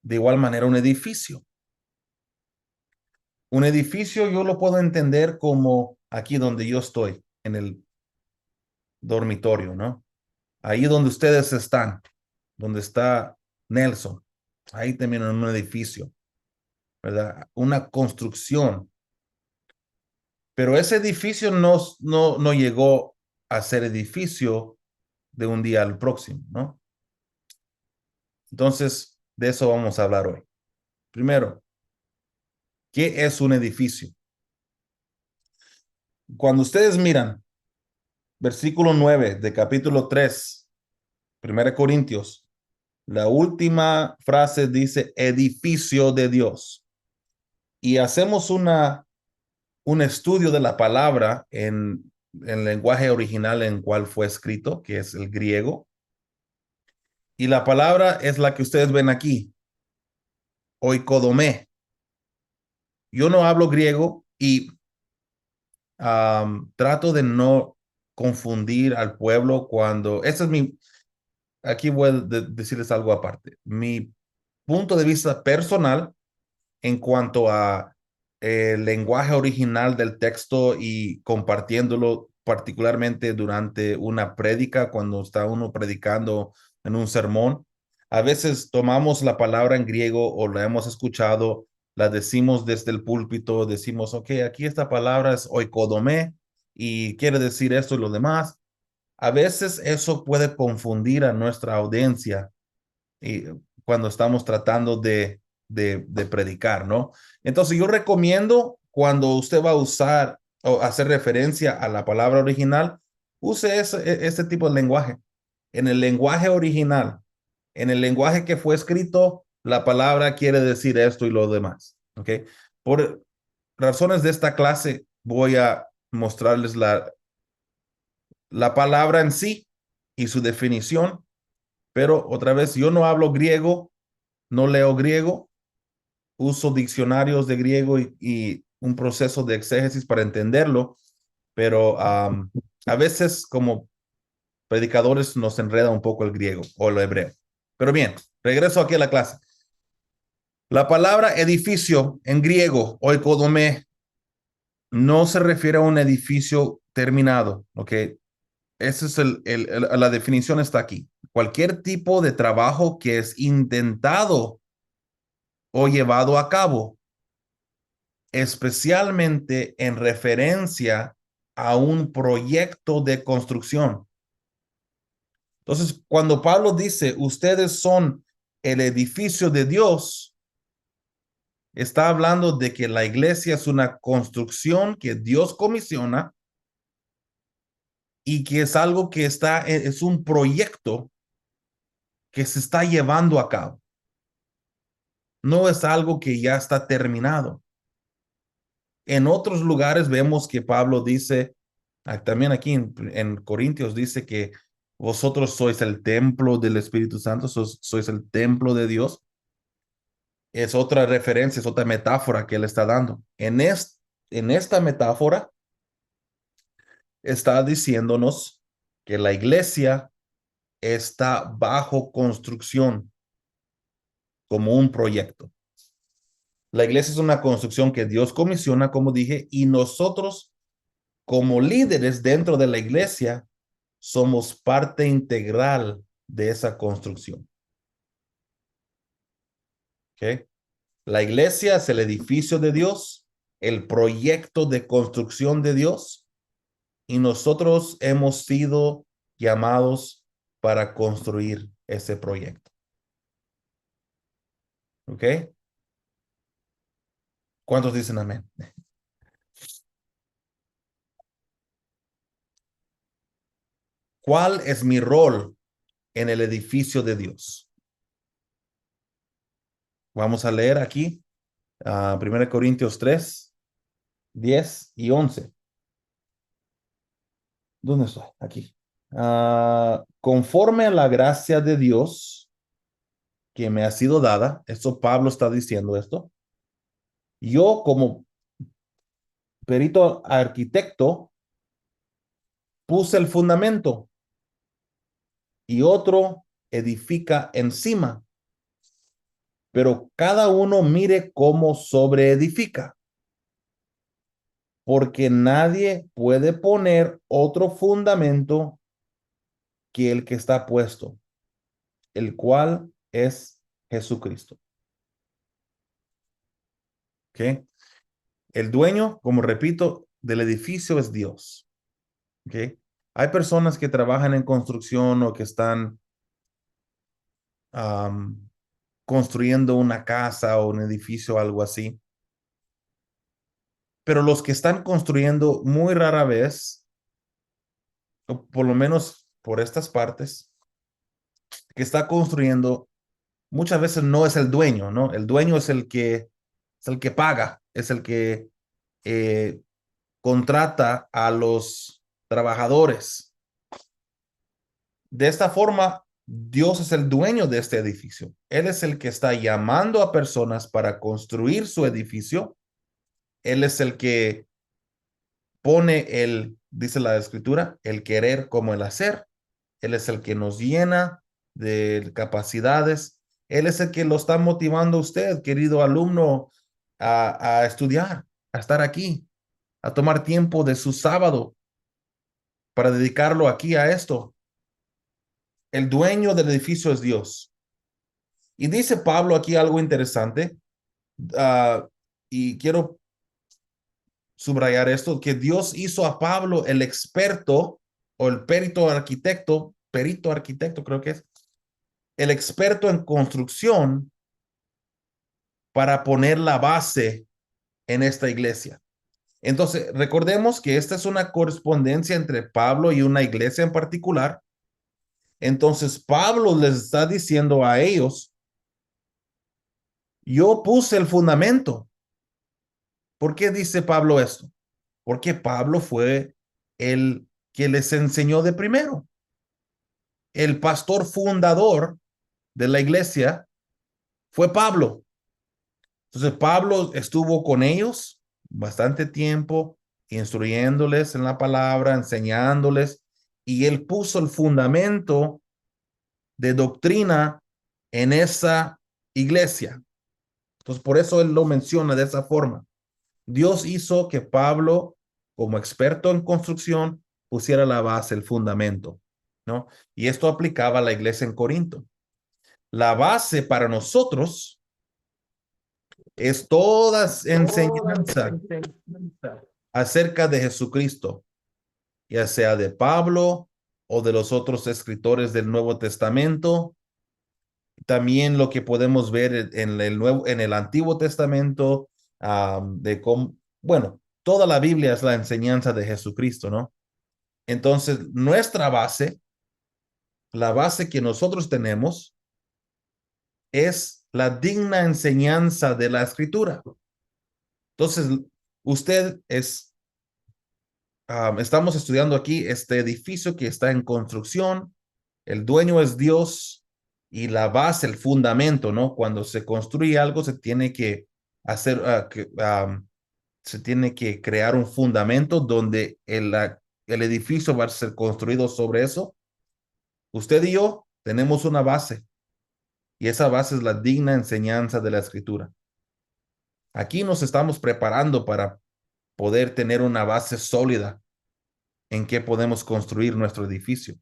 De igual manera, un edificio. Un edificio yo lo puedo entender como aquí donde yo estoy, en el dormitorio, ¿no? Ahí donde ustedes están, donde está Nelson, ahí también en un edificio, ¿verdad? Una construcción. Pero ese edificio no llegó a ser edificio de un día al próximo, ¿no? Entonces, de eso vamos a hablar hoy. Primero, ¿qué es un edificio? Cuando ustedes miran versículo 9 de capítulo 3, 1 Corintios, la última frase dice edificio de Dios. Y hacemos un estudio de la palabra en el lenguaje original en cual fue escrito, que es el griego. Y la palabra es la que ustedes ven aquí, oikodomé. Yo no hablo griego y trato de no confundir al pueblo cuando, aquí voy a decirles algo aparte. Mi punto de vista personal en cuanto a el lenguaje original del texto y compartiéndolo particularmente durante una prédica, cuando está uno predicando en un sermón. A veces tomamos la palabra en griego o la hemos escuchado, la decimos desde el púlpito, decimos, ok, aquí esta palabra es oikodomé y quiere decir esto y lo demás. A veces eso puede confundir a nuestra audiencia y cuando estamos tratando de predicar, ¿no? Entonces yo recomiendo cuando usted va a usar o hacer referencia a la palabra original, use ese tipo de lenguaje. En el lenguaje original, en el lenguaje que fue escrito, la palabra quiere decir esto y lo demás, ¿ok? Por razones de esta clase, voy a mostrarles la palabra en sí y su definición, pero otra vez, yo no hablo griego, no leo griego, uso diccionarios de griego y un proceso de exégesis para entenderlo, pero a veces como predicadores nos enreda un poco el griego o el hebreo. Pero bien, regreso aquí a la clase. La palabra edificio en griego, oikodomé, no se refiere a un edificio terminado, ¿ok? Esa es la definición está aquí. Cualquier tipo de trabajo que es intentado o llevado a cabo, especialmente en referencia a un proyecto de construcción. Entonces, cuando Pablo dice, ustedes son el edificio de Dios, está hablando de que la iglesia es una construcción que Dios comisiona y que es algo que es un proyecto que se está llevando a cabo. No es algo que ya está terminado. En otros lugares vemos que Pablo dice, también aquí en Corintios dice que vosotros sois el templo del Espíritu Santo, sois el templo de Dios. Es otra referencia, es otra metáfora que él está dando. En esta metáfora está diciéndonos que la iglesia está bajo construcción como un proyecto. La iglesia es una construcción que Dios comisiona, como dije, y nosotros como líderes dentro de la iglesia somos parte integral de esa construcción. ¿Ok? La iglesia es el edificio de Dios, el proyecto de construcción de Dios, y nosotros hemos sido llamados para construir ese proyecto. ¿Ok? ¿Cuántos dicen amén? ¿Cuál es mi rol en el edificio de Dios? Vamos a leer aquí 1 Corintios 3, 10 y 11. ¿Dónde estoy? Aquí. Conforme a la gracia de Dios que me ha sido dada, esto Pablo está diciendo esto, yo como perito arquitecto puse el fundamento y otro edifica encima, pero cada uno mire cómo sobreedifica. porque nadie puede poner otro fundamento que el que está puesto, el cual es Jesucristo. ¿Ok? El dueño, como repito, del edificio es Dios. ¿Ok? Hay personas que trabajan en construcción o que están construyendo una casa o un edificio o algo así. Pero los que están construyendo muy rara vez, o por lo menos por estas partes, que está construyendo, muchas veces no es el dueño, ¿no? El dueño es el que paga, es el que contrata a los trabajadores. De esta forma, Dios es el dueño de este edificio. Él es el que está llamando a personas para construir su edificio. Él es el que pone dice la escritura, el querer como el hacer. Él es el que nos llena de capacidades. Él es el que lo está motivando a usted, querido alumno, a estudiar, a estar aquí, a tomar tiempo de su sábado para dedicarlo aquí a esto. El dueño del edificio es Dios. Y dice Pablo aquí algo interesante, y quiero subrayar esto, que Dios hizo a Pablo el experto o el perito arquitecto creo que es, el experto en construcción para poner la base en esta iglesia. Entonces, recordemos que esta es una correspondencia entre Pablo y una iglesia en particular. Entonces, Pablo les está diciendo a ellos, yo puse el fundamento. ¿Por qué dice Pablo esto? Porque Pablo fue el que les enseñó de primero. El pastor fundador de la iglesia fue Pablo. Entonces, Pablo estuvo con ellos bastante tiempo, instruyéndoles en la palabra, enseñándoles, y él puso el fundamento de doctrina en esa iglesia. Entonces, por eso él lo menciona de esa forma. Dios hizo que Pablo, como experto en construcción, pusiera la base, el fundamento, ¿no? Y esto aplicaba a la iglesia en Corinto. La base para nosotros es toda enseñanza acerca de Jesucristo, ya sea de Pablo o de los otros escritores del Nuevo Testamento. También lo que podemos ver en el Antiguo Testamento, de cómo, bueno, toda la Biblia es la enseñanza de Jesucristo, ¿no? Entonces, nuestra base, la base que nosotros tenemos, es la digna enseñanza de la Escritura. Entonces, usted estamos estudiando aquí este edificio que está en construcción, el dueño es Dios y la base, el fundamento, ¿no? Cuando se construye algo, se tiene que hacer, se tiene que crear un fundamento donde el edificio va a ser construido sobre eso. Usted y yo tenemos una base y esa base es la digna enseñanza de la Escritura. Aquí nos estamos preparando para poder tener una base sólida en que podemos construir nuestro edificio.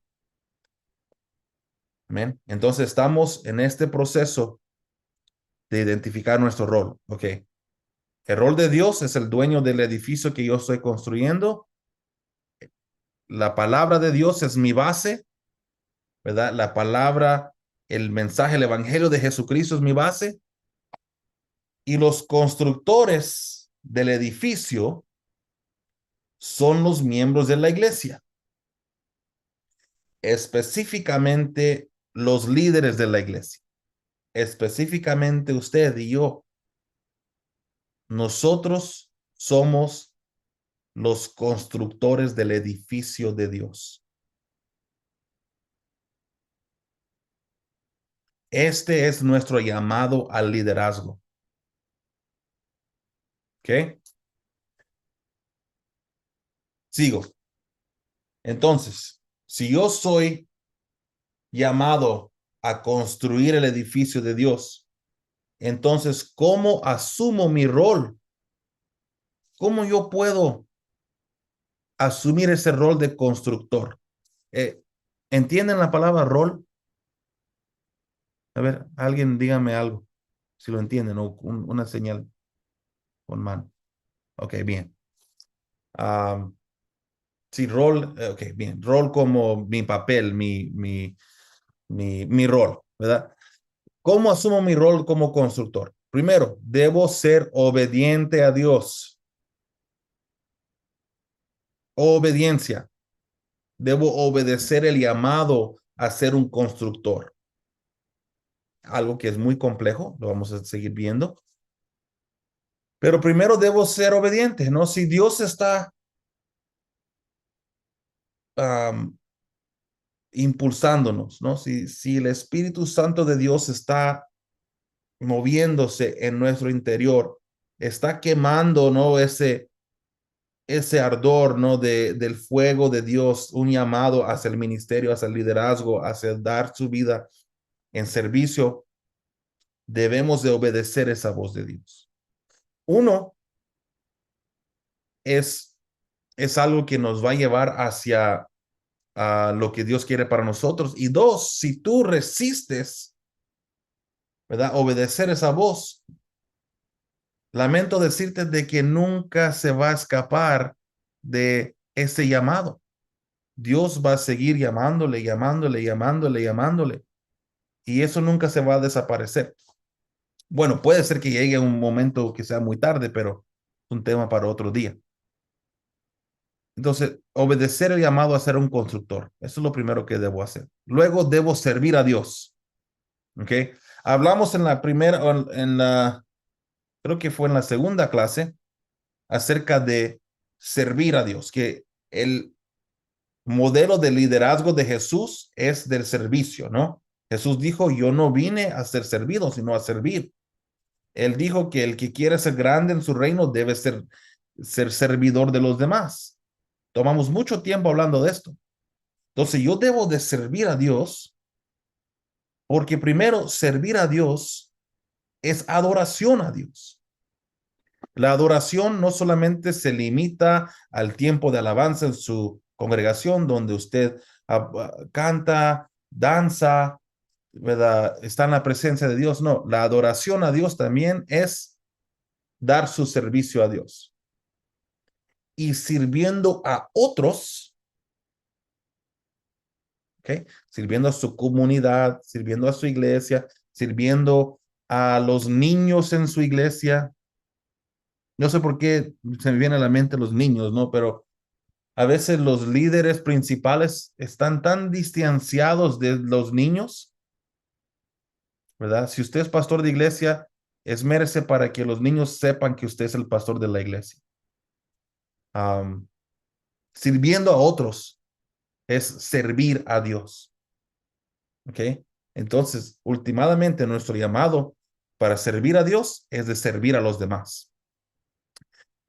Amén. Entonces estamos en este proceso de identificar nuestro rol. Ok. El rol de Dios es el dueño del edificio que yo estoy construyendo. La palabra de Dios es mi base, ¿verdad? La palabra, el mensaje, el evangelio de Jesucristo es mi base. Y los constructores del edificio son los miembros de la iglesia. Específicamente los líderes de la iglesia. Específicamente usted y yo. Nosotros somos los constructores del edificio de Dios. Este es nuestro llamado al liderazgo. ¿Ok? Sigo. Entonces, si yo soy llamado a construir el edificio de Dios, entonces, ¿cómo asumo mi rol? ¿Cómo yo puedo asumir ese rol de constructor. ¿Entienden la palabra rol? A ver, alguien dígame algo, si lo entienden, o una señal con mano. Ok, bien. Sí, rol, ok, bien. Rol como mi papel, mi rol, ¿verdad? ¿Cómo asumo mi rol como constructor? Primero, debo ser obediente a Dios. Obediencia. Debo obedecer el llamado a ser un constructor. Algo que es muy complejo, lo vamos a seguir viendo. Pero primero debo ser obediente, ¿no? Si Dios está impulsándonos, ¿no? Si el Espíritu Santo de Dios está moviéndose en nuestro interior, está quemando, ¿no? Ese ardor, ¿no? Del fuego de Dios, un llamado hacia el ministerio, hacia el liderazgo, hacia dar su vida en servicio, debemos de obedecer esa voz de Dios. Uno, es algo que nos va a llevar hacia lo que Dios quiere para nosotros. Y dos, si tú resistes, ¿verdad? Obedecer esa voz, lamento decirte de que nunca se va a escapar de ese llamado. Dios va a seguir llamándole, llamándole, llamándole, llamándole. Y eso nunca se va a desaparecer. Bueno, puede ser que llegue un momento que sea muy tarde, pero es un tema para otro día. Entonces, obedecer el llamado a ser un constructor. Eso es lo primero que debo hacer. Luego debo servir a Dios. ¿Ok? Hablamos en la primera, creo que fue en la segunda clase, acerca de servir a Dios, que el modelo de liderazgo de Jesús es del servicio, ¿no? Jesús dijo, yo no vine a ser servido, sino a servir. Él dijo que el que quiere ser grande en su reino debe ser servidor de los demás. Tomamos mucho tiempo hablando de esto. Entonces yo debo de servir a Dios porque primero servir a Dios es adoración a Dios. La adoración no solamente se limita al tiempo de alabanza en su congregación donde usted canta, danza, ¿verdad? Está en la presencia de Dios. No, la adoración a Dios también es dar su servicio a Dios. Y sirviendo a otros, ¿ok? Sirviendo a su comunidad, sirviendo a su iglesia, sirviendo a los niños en su iglesia. No sé por qué se me viene a la mente los niños, ¿no? Pero a veces los líderes principales están tan distanciados de los niños, ¿verdad? Si usted es pastor de iglesia, esmérese para que los niños sepan que usted es el pastor de la iglesia. Sirviendo a otros es servir a Dios. ¿Ok? Entonces, últimamente nuestro llamado para servir a Dios es de servir a los demás.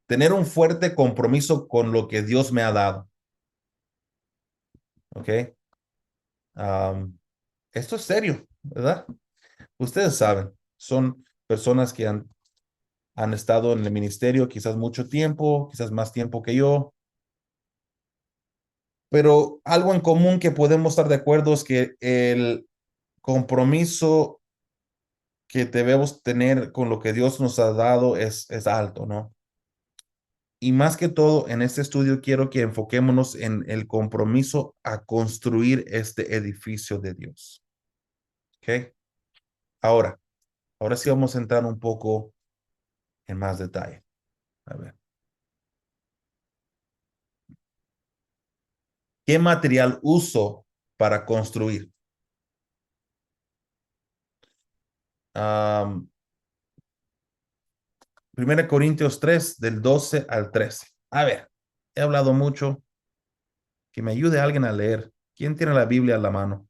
Tener un fuerte compromiso con lo que Dios me ha dado. ¿Ok? Esto es serio, ¿verdad? Ustedes saben, son personas que han estado en el ministerio quizás mucho tiempo, quizás más tiempo que yo. Pero algo en común que podemos estar de acuerdo es que el compromiso que debemos tener con lo que Dios nos ha dado es alto, ¿no? Y más que todo, en este estudio quiero que enfoquémonos en el compromiso a construir este edificio de Dios. ¿Ok? Ahora sí vamos a entrar un poco en más detalle. A ver. ¿Qué material uso para construir? 1 Corintios 3, del 12 al 13. A ver, he hablado mucho. Que me ayude alguien a leer. ¿Quién tiene la Biblia a la mano?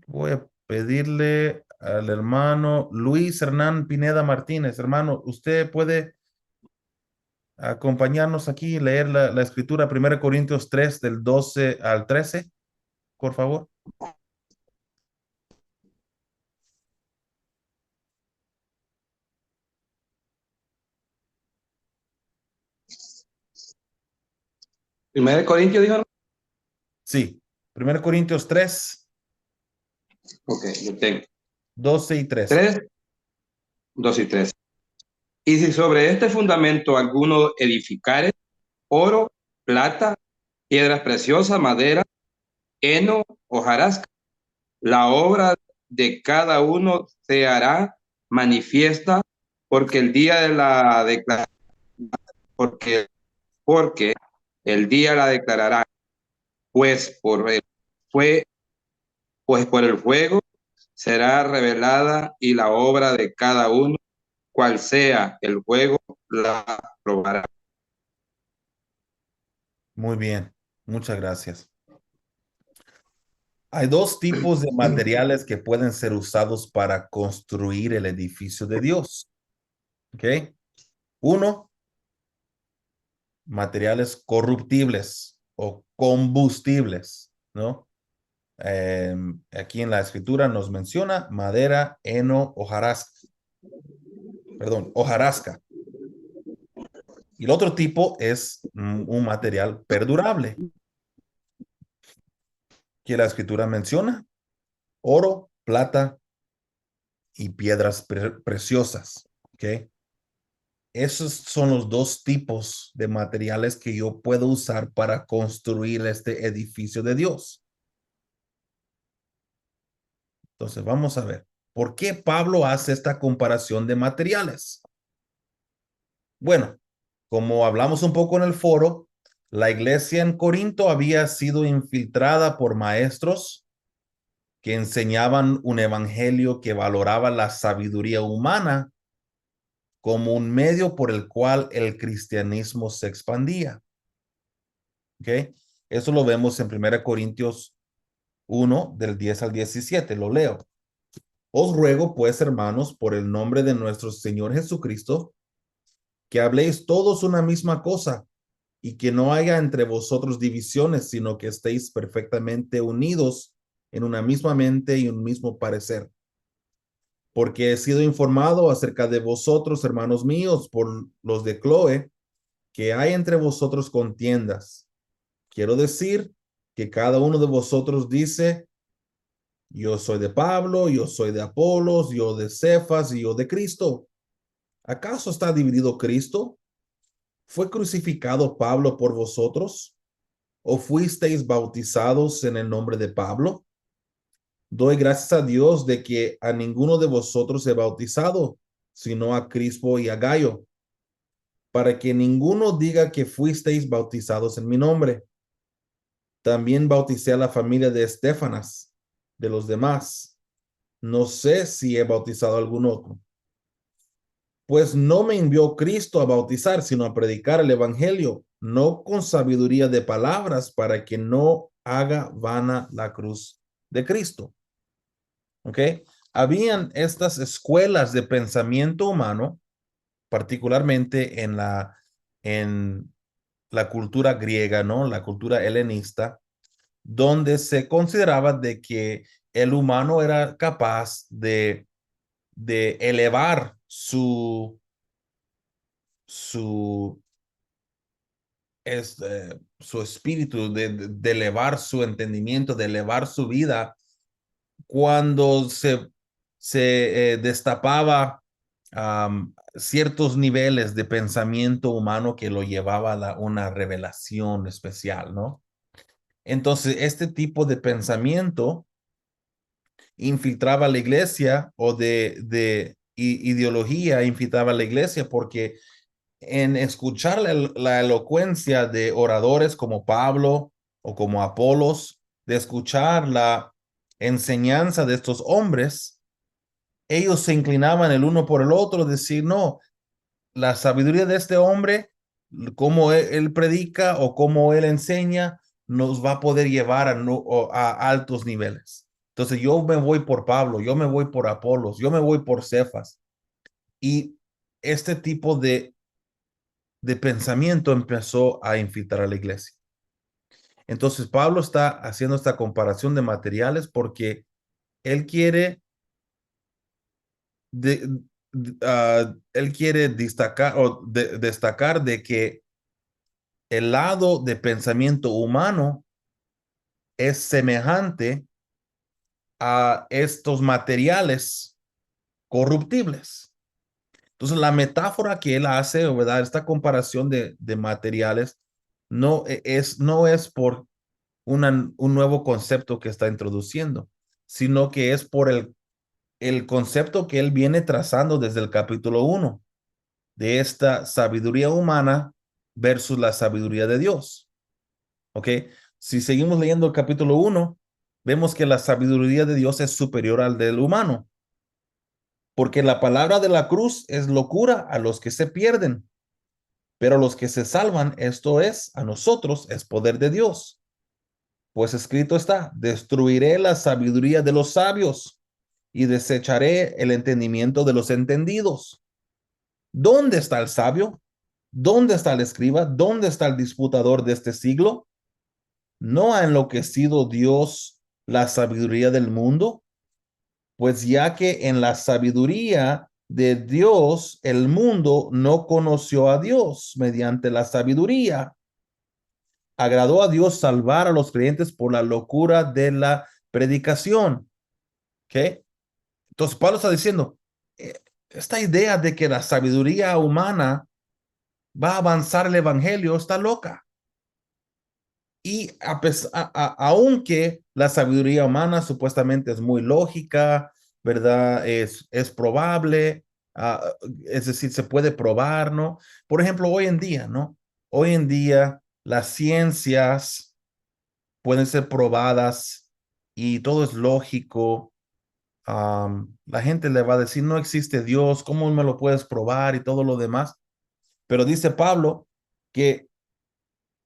Voy a pedirle al hermano Luis Hernán Pineda Martínez. Hermano, ¿usted puede acompañarnos aquí y leer la escritura 1 Corintios 3 del 12 al 13? Por favor. Primera de Corintios dijo. Sí, 1 Corintios 3, Ok, lo tengo. 12 y 13. 3, 2 y 3. Y si sobre este fundamento alguno edificare oro, plata, piedras preciosas, madera, heno, hojarasca, la obra de cada uno se hará manifiesta porque el día de la declaración, porque el día la declarará, pues fue, pues por el fuego será revelada y la obra de cada uno, cual sea el fuego, la probará. Muy bien, muchas gracias. Hay dos tipos de materiales que pueden ser usados para construir el edificio de Dios. ¿Ok? Uno, materiales corruptibles o combustibles, ¿no? Aquí en la escritura nos menciona madera, heno, hojarasca. Perdón, hojarasca. Y el otro tipo es un material perdurable, que la escritura menciona: oro, plata y piedras preciosas. ¿Ok? Esos son los dos tipos de materiales que yo puedo usar para construir este edificio de Dios. Entonces, vamos a ver, ¿por qué Pablo hace esta comparación de materiales? Bueno, como hablamos un poco en el foro, la iglesia en Corinto había sido infiltrada por maestros que enseñaban un evangelio que valoraba la sabiduría humana como un medio por el cual el cristianismo se expandía. ¿Ok? Eso lo vemos en 1 Corintios 1, del 10 al 17. Lo leo. Os ruego, pues, hermanos, por el nombre de nuestro Señor Jesucristo, que habléis todos una misma cosa y que no haya entre vosotros divisiones, sino que estéis perfectamente unidos en una misma mente y un mismo parecer. Porque he sido informado acerca de vosotros, hermanos míos, por los de Cloe, que hay entre vosotros contiendas. Quiero decir que cada uno de vosotros dice: yo soy de Pablo, yo soy de Apolos, yo de Cefas y yo de Cristo. ¿Acaso está dividido Cristo? ¿Fue crucificado Pablo por vosotros? ¿O fuisteis bautizados en el nombre de Pablo? Doy gracias a Dios de que a ninguno de vosotros he bautizado, sino a Crispo y a Gayo, para que ninguno diga que fuisteis bautizados en mi nombre. También bauticé a la familia de Estéfanas. De los demás, no sé si he bautizado a algún otro. Pues no me envió Cristo a bautizar, sino a predicar el evangelio, no con sabiduría de palabras, para que no haga vana la cruz de Cristo. ¿Ok? Habían estas escuelas de pensamiento humano, particularmente en la cultura griega, ¿no? La cultura helenista, donde se consideraba de que el humano era capaz de elevar su su espíritu, de elevar su entendimiento, de elevar su vida, cuando se destapaba ciertos niveles de pensamiento humano que lo llevaba a una revelación especial, ¿no? Entonces, este tipo de pensamiento infiltraba la iglesia, o de ideología infiltraba la iglesia, porque en escuchar la elocuencia de oradores como Pablo o como Apolos, de escuchar la enseñanza de estos hombres, ellos se inclinaban el uno por el otro, decir: no, la sabiduría de este hombre, cómo él predica o cómo él enseña, nos va a poder llevar a altos niveles. Entonces yo me voy por Pablo, yo me voy por Apolos, yo me voy por Cefas. Y este tipo de pensamiento empezó a infiltrar a la iglesia. Entonces Pablo está haciendo esta comparación de materiales porque él quiere él quiere destacar de que el lado de pensamiento humano es semejante a estos materiales corruptibles. Entonces, la metáfora que él hace, ¿verdad? Esta comparación de materiales no es por un nuevo concepto que está introduciendo, sino que es por el concepto que él viene trazando desde el capítulo 1 de esta sabiduría humana versus la sabiduría de Dios. ¿Ok? Si seguimos leyendo el capítulo 1, vemos que la sabiduría de Dios es superior al del humano, porque la palabra de la cruz es locura a los que se pierden, pero a los que se salvan, esto es, a nosotros, es poder de Dios. Pues escrito está, destruiré la sabiduría de los sabios y desecharé el entendimiento de los entendidos. ¿Dónde está el sabio? ¿Dónde está el escriba? ¿Dónde está el disputador de este siglo? ¿No ha enloquecido Dios la sabiduría del mundo? Pues ya que en la sabiduría de Dios el mundo no conoció a Dios mediante la sabiduría. Agradó a Dios salvar a los creyentes por la locura de la predicación. ¿Ok? Entonces Pablo está diciendo, esta idea de que la sabiduría humana va a avanzar el evangelio está loca. Y aunque la sabiduría humana supuestamente es muy lógica, ¿verdad? Es probable, es decir, se puede probar, ¿no? Por ejemplo, hoy en día, ¿no? Hoy en día las ciencias pueden ser probadas y todo es lógico. La gente le va a decir, no existe Dios, ¿cómo me lo puedes probar? Y todo lo demás. Pero dice Pablo que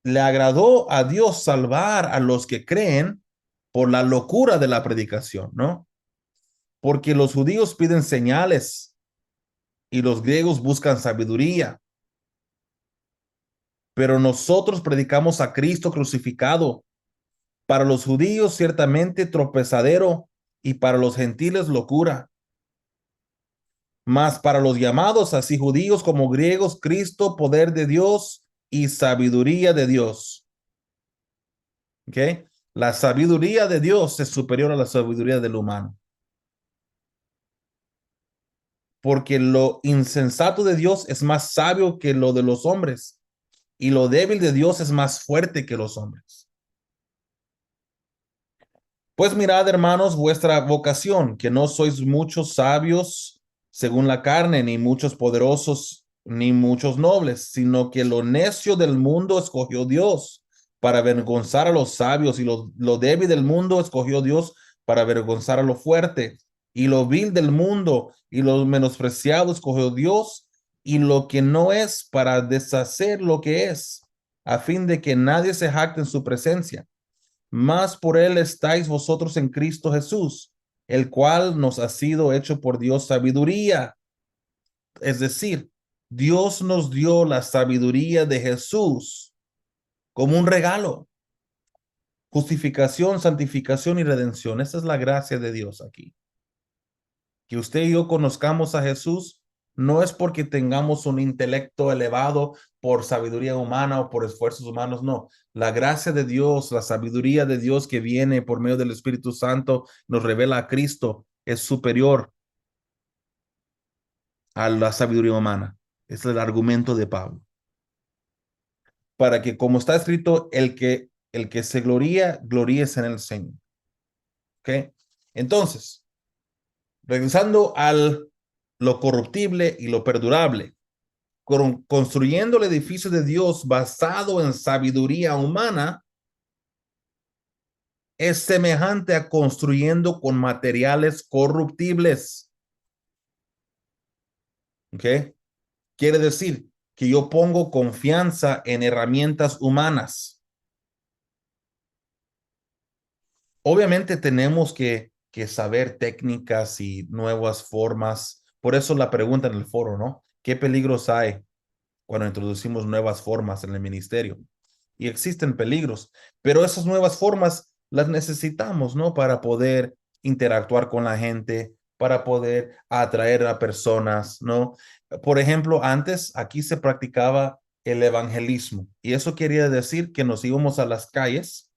le agradó a Dios salvar a los que creen por la locura de la predicación, ¿no? Porque los judíos piden señales y los griegos buscan sabiduría. Pero nosotros predicamos a Cristo crucificado. Para los judíos ciertamente tropezadero y para los gentiles locura. Mas para los llamados, así judíos como griegos, Cristo, poder de Dios y sabiduría de Dios. ¿Ok? La sabiduría de Dios es superior a la sabiduría del humano. Porque lo insensato de Dios es más sabio que lo de los hombres, y lo débil de Dios es más fuerte que los hombres. Pues mirad, hermanos, vuestra vocación, que no sois muchos sabios según la carne, ni muchos poderosos, ni muchos nobles, sino que lo necio del mundo escogió Dios para avergonzar a los sabios, y lo débil del mundo escogió Dios para avergonzar a lo fuerte, y lo vil del mundo y lo menospreciado escogió Dios, y lo que no es para deshacer lo que es, a fin de que nadie se jacte en su presencia. Mas por él estáis vosotros en Cristo Jesús, el cual nos ha sido hecho por Dios sabiduría. Es decir, Dios nos dio la sabiduría de Jesús como un regalo. Justificación, santificación y redención. Esa es la gracia de Dios aquí. Que usted y yo conozcamos a Jesús no es porque tengamos un intelecto elevado por sabiduría humana o por esfuerzos humanos, no. La gracia de Dios, la sabiduría de Dios que viene por medio del Espíritu Santo nos revela a Cristo, es superior a la sabiduría humana. Es el argumento de Pablo. Para que, como está escrito, el que se gloría, gloríese en el Señor. ¿Ok? Entonces, regresando al lo corruptible y lo perdurable, construyendo el edificio de Dios basado en sabiduría humana, es semejante a construyendo con materiales corruptibles. ¿Ok? Quiere decir que yo pongo confianza en herramientas humanas. Obviamente tenemos que saber técnicas y nuevas formas. Por eso la pregunta en el foro, ¿no? ¿Qué peligros hay cuando introducimos nuevas formas en el ministerio? Y existen peligros, pero esas nuevas formas las necesitamos, ¿no? Para poder interactuar con la gente, para poder atraer a personas, ¿no? Por ejemplo, antes aquí se practicaba el evangelismo. Y eso quería decir que nos íbamos a las calles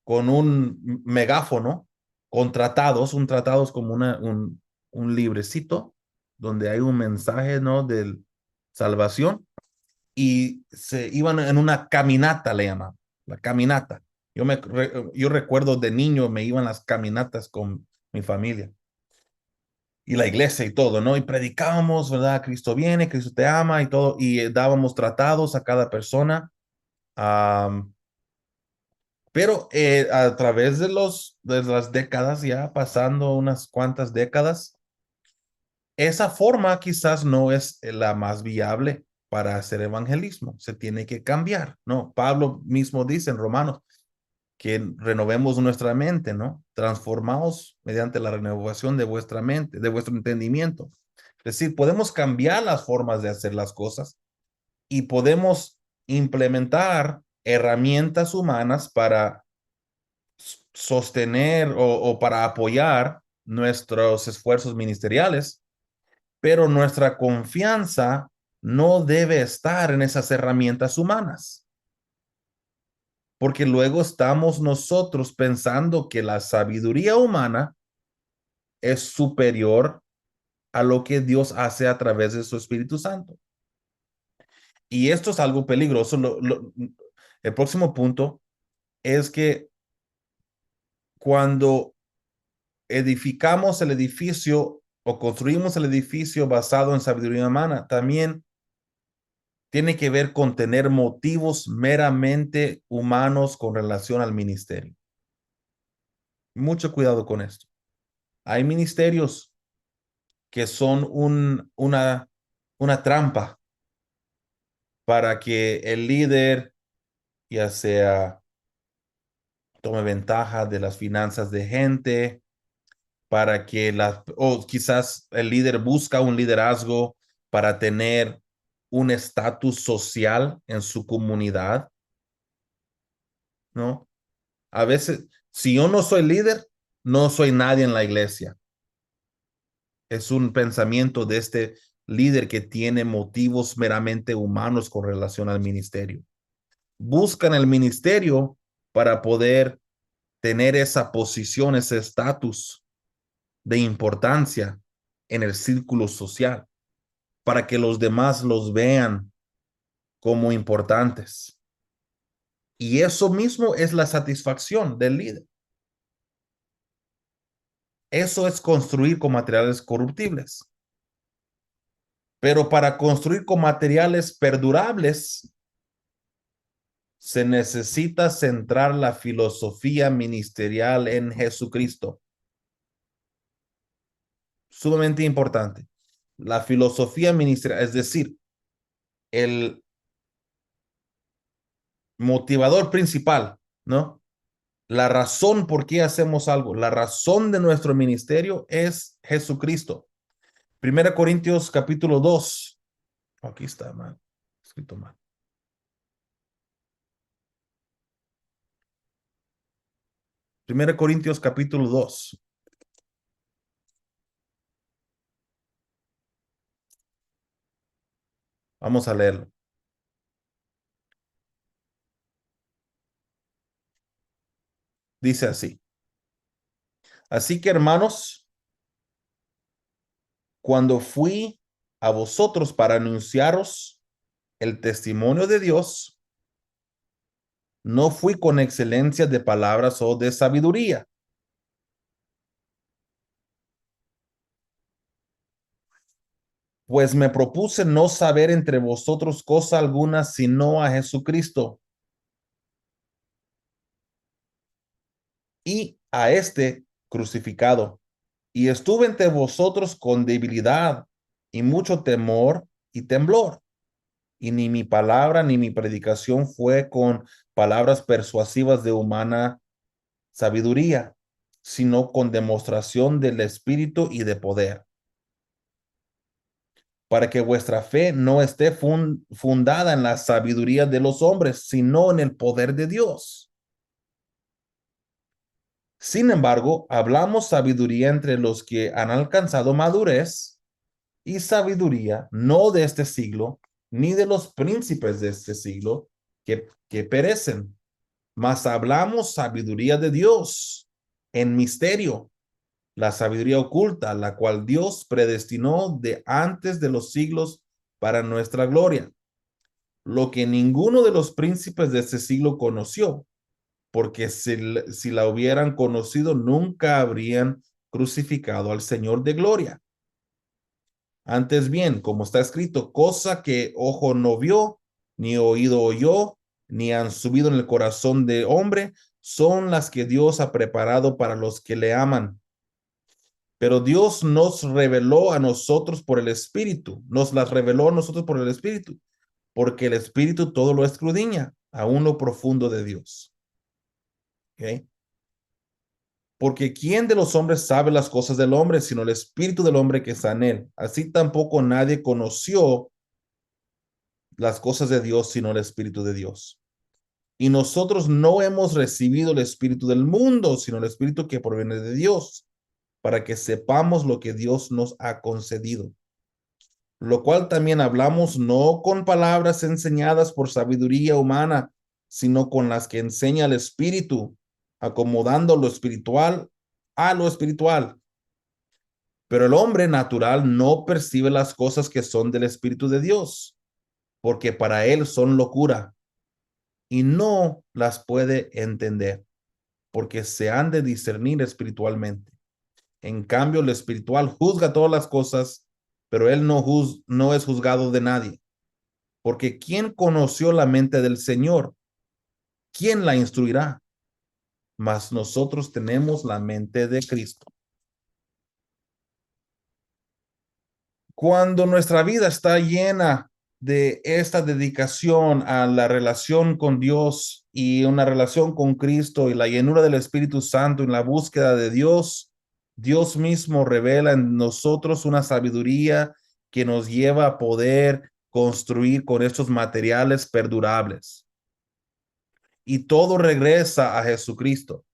con un megáfono, con tratados. Un tratado es como un librecito donde hay un mensaje, ¿no?, de salvación, y se iban en una caminata, le llaman, la caminata. Yo recuerdo de niño me iban las caminatas con mi familia y la iglesia y todo, ¿no? Y predicábamos, ¿verdad? Cristo viene, Cristo te ama y todo, y dábamos tratados a cada persona. Am, pero a través de las décadas, ya pasando unas cuantas décadas, esa forma quizás no es la más viable para hacer evangelismo. Se tiene que cambiar, ¿no? Pablo mismo dice en Romanos que renovemos nuestra mente, ¿no? Transformaos mediante la renovación de vuestra mente, de vuestro entendimiento. Es decir, podemos cambiar las formas de hacer las cosas y podemos implementar herramientas humanas para sostener o para apoyar nuestros esfuerzos ministeriales, pero nuestra confianza no debe estar en esas herramientas humanas, porque luego estamos nosotros pensando que la sabiduría humana es superior a lo que Dios hace a través de su Espíritu Santo. Y esto es algo peligroso. El próximo punto es que cuando edificamos el edificio o construimos el edificio basado en sabiduría humana, también tiene que ver con tener motivos meramente humanos con relación al ministerio. Mucho cuidado con esto. Hay ministerios que son una trampa para que el líder, ya sea tome ventaja de las finanzas de gente, para que o quizás el líder busca un liderazgo para tener un estatus social en su comunidad, ¿no? A veces, si yo no soy líder, no soy nadie en la iglesia. Es un pensamiento de este líder que tiene motivos meramente humanos con relación al ministerio. Buscan el ministerio para poder tener esa posición, ese estatus de importancia en el círculo social, para que los demás los vean como importantes. Y eso mismo es la satisfacción del líder. Eso es construir con materiales corruptibles. Pero para construir con materiales perdurables, se necesita centrar la filosofía ministerial en Jesucristo. Sumamente importante. La filosofía ministerial, es decir, el motivador principal, ¿no? La razón por qué hacemos algo, la razón de nuestro ministerio es Jesucristo. 1 Corintios capítulo 2. Aquí está mal, escrito mal. 1 Corintios capítulo 2. Vamos a leerlo. Dice así. Así que, hermanos, cuando fui a vosotros para anunciaros el testimonio de Dios, no fui con excelencia de palabras o de sabiduría, pues me propuse no saber entre vosotros cosa alguna sino a Jesucristo y a este crucificado. Y estuve entre vosotros con debilidad y mucho temor y temblor. Y ni mi palabra ni mi predicación fue con palabras persuasivas de humana sabiduría, sino con demostración del Espíritu y de poder, para que vuestra fe no esté fundada en la sabiduría de los hombres, sino en el poder de Dios. Sin embargo, hablamos sabiduría entre los que han alcanzado madurez, y sabiduría no de este siglo, ni de los príncipes de este siglo que perecen, mas hablamos sabiduría de Dios en misterio, la sabiduría oculta, la cual Dios predestinó de antes de los siglos para nuestra gloria, lo que ninguno de los príncipes de este siglo conoció, porque si la hubieran conocido, nunca habrían crucificado al Señor de gloria. Antes bien, como está escrito, cosa que ojo no vio, ni oído oyó, ni han subido en el corazón de hombre, son las que Dios ha preparado para los que le aman. Pero Dios nos reveló a nosotros por el Espíritu, nos las reveló a nosotros por el Espíritu, porque el Espíritu todo lo escudriña, aún lo profundo de Dios. ¿Ok? Porque ¿quién de los hombres sabe las cosas del hombre, sino el Espíritu del hombre que está en él? Así tampoco nadie conoció las cosas de Dios, sino el Espíritu de Dios. Y nosotros no hemos recibido el Espíritu del mundo, sino el Espíritu que proviene de Dios, para que sepamos lo que Dios nos ha concedido. Lo cual también hablamos no con palabras enseñadas por sabiduría humana, sino con las que enseña el Espíritu, acomodando lo espiritual a lo espiritual. Pero el hombre natural no percibe las cosas que son del Espíritu de Dios, porque para él son locura, y no las puede entender, porque se han de discernir espiritualmente. En cambio, lo espiritual juzga todas las cosas, pero él no es juzgado de nadie. Porque ¿quién conoció la mente del Señor? ¿Quién la instruirá? Mas nosotros tenemos la mente de Cristo. Cuando nuestra vida está llena de esta dedicación a la relación con Dios y una relación con Cristo y la llenura del Espíritu Santo en la búsqueda de Dios, Dios mismo revela en nosotros una sabiduría que nos lleva a poder construir con estos materiales perdurables. Y todo regresa a Jesucristo.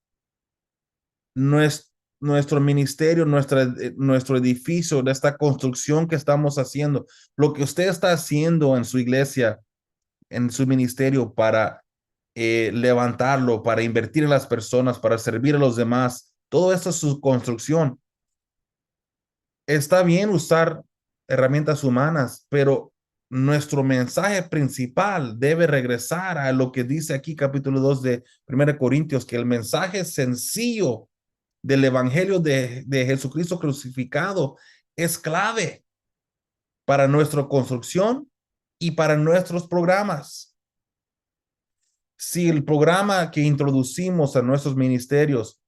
Nuestro ministerio, nuestro edificio, de esta construcción que estamos haciendo, lo que usted está haciendo en su iglesia, en su ministerio para levantarlo, para invertir en las personas, para servir a los demás, todo esto es su construcción. Está bien usar herramientas humanas, pero nuestro mensaje principal debe regresar a lo que dice aquí capítulo 2 de 1 Corintios, que el mensaje sencillo del evangelio de Jesucristo crucificado es clave para nuestra construcción y para nuestros programas. Si el programa que introducimos a nuestros ministerios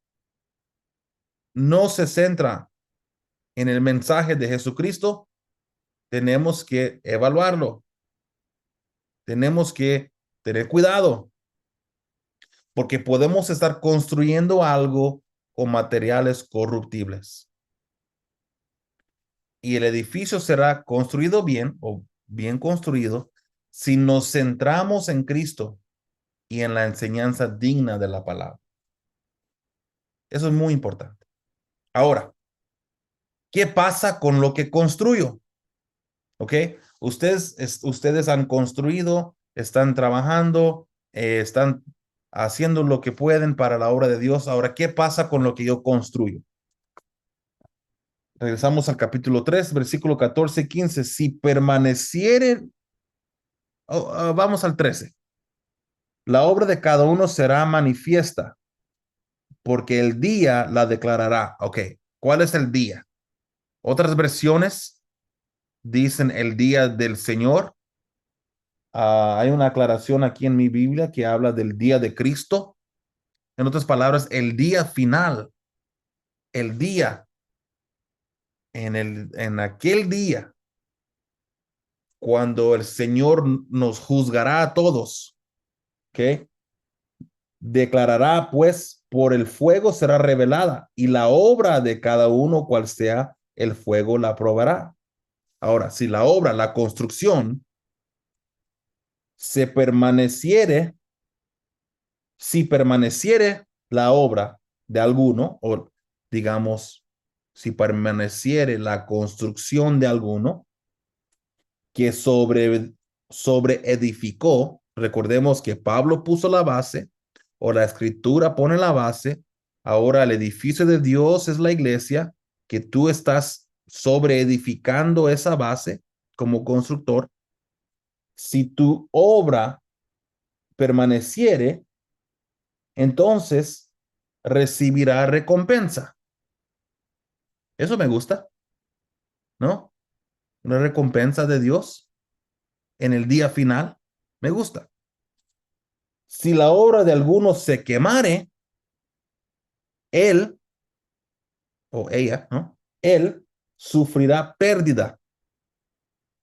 no se centra en el mensaje de Jesucristo, tenemos que evaluarlo. Tenemos que tener cuidado, porque podemos estar construyendo algo con materiales corruptibles. Y el edificio será construido bien o bien construido si nos centramos en Cristo y en la enseñanza digna de la palabra. Eso es muy importante. Ahora, ¿qué pasa con lo que construyo? ¿Ok? Ustedes han construido, están trabajando, están haciendo lo que pueden para la obra de Dios. Ahora, ¿qué pasa con lo que yo construyo? Regresamos al capítulo 3, versículo 14 y 15. Si permanecieren, vamos al 13. La obra de cada uno será manifiesta, porque el día la declarará. Ok, ¿cuál es el día? Otras versiones dicen el día del Señor. Hay una aclaración aquí en mi Biblia que habla del día de Cristo. En otras palabras, el día final, el día, en aquel día, cuando el Señor nos juzgará a todos, ¿ok? Declarará, pues, por el fuego será revelada y la obra de cada uno, cual sea, el fuego la probará. Ahora, si la obra, la construcción, si permaneciere la obra de alguno, o digamos, si permaneciere la construcción de alguno, que sobre sobreedificó. Recordemos que Pablo puso la base, o la escritura pone la base. Ahora el edificio de Dios es la iglesia, que tú estás sobreedificando esa base como constructor. Si tu obra permaneciere, entonces recibirá recompensa. Eso me gusta, ¿no? Una recompensa de Dios en el día final. Me gusta. Si la obra de algunos se quemare, él o ella, ¿no? Él sufrirá pérdida.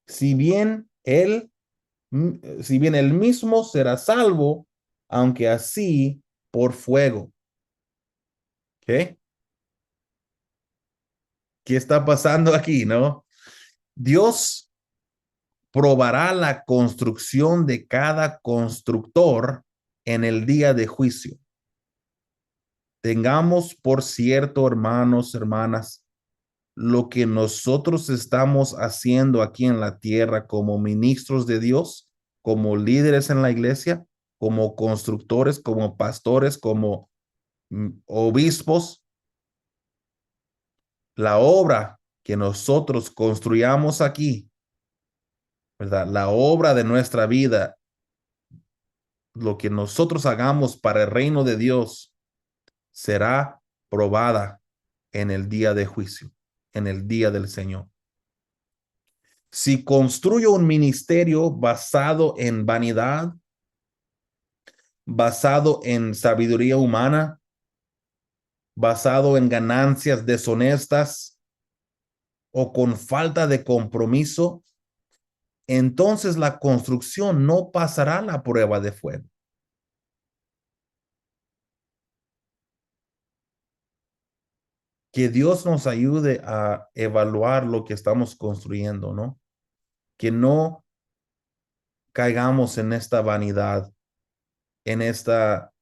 Si bien él, si bien él mismo será salvo, aunque así por fuego. ¿Ok? ¿Qué está pasando aquí, no? Dios probará la construcción de cada constructor en el día de juicio. Tengamos por cierto, hermanos, hermanas, lo que nosotros estamos haciendo aquí en la tierra como ministros de Dios, como líderes en la iglesia, como constructores, como pastores, como obispos, la obra que nosotros construyamos aquí, ¿verdad? La obra de nuestra vida, lo que nosotros hagamos para el reino de Dios, será probada en el día de juicio, en el día del Señor. Si construyo un ministerio basado en vanidad, basado en sabiduría humana, basado en ganancias deshonestas o con falta de compromiso, entonces la construcción no pasará la prueba de fuego. Que Dios nos ayude a evaluar lo que estamos construyendo, ¿no? Que no caigamos en esta vanidad, en esta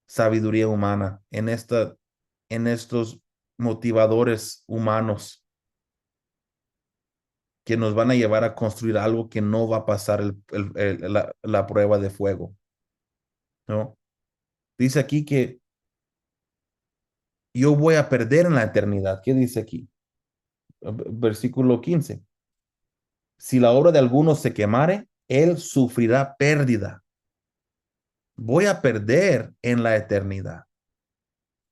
sabiduría humana, en estos motivadores humanos que nos van a llevar a construir algo que no va a pasar la prueba de fuego, ¿no? Dice aquí que yo voy a perder en la eternidad. ¿Qué dice aquí? Versículo 15. Si la obra de alguno se quemare, él sufrirá pérdida. Voy a perder en la eternidad.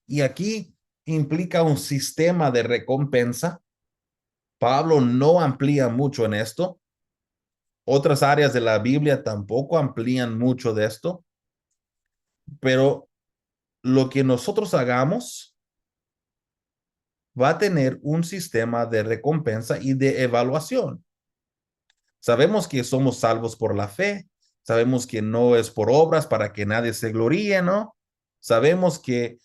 Y aquí implica un sistema de recompensa. Pablo no amplía mucho en esto. Otras áreas de la Biblia tampoco amplían mucho de esto. Pero lo que nosotros hagamos va a tener un sistema de recompensa y de evaluación. Sabemos que somos salvos por la fe. Sabemos que no es por obras para que nadie se gloríe, ¿no? Sabemos que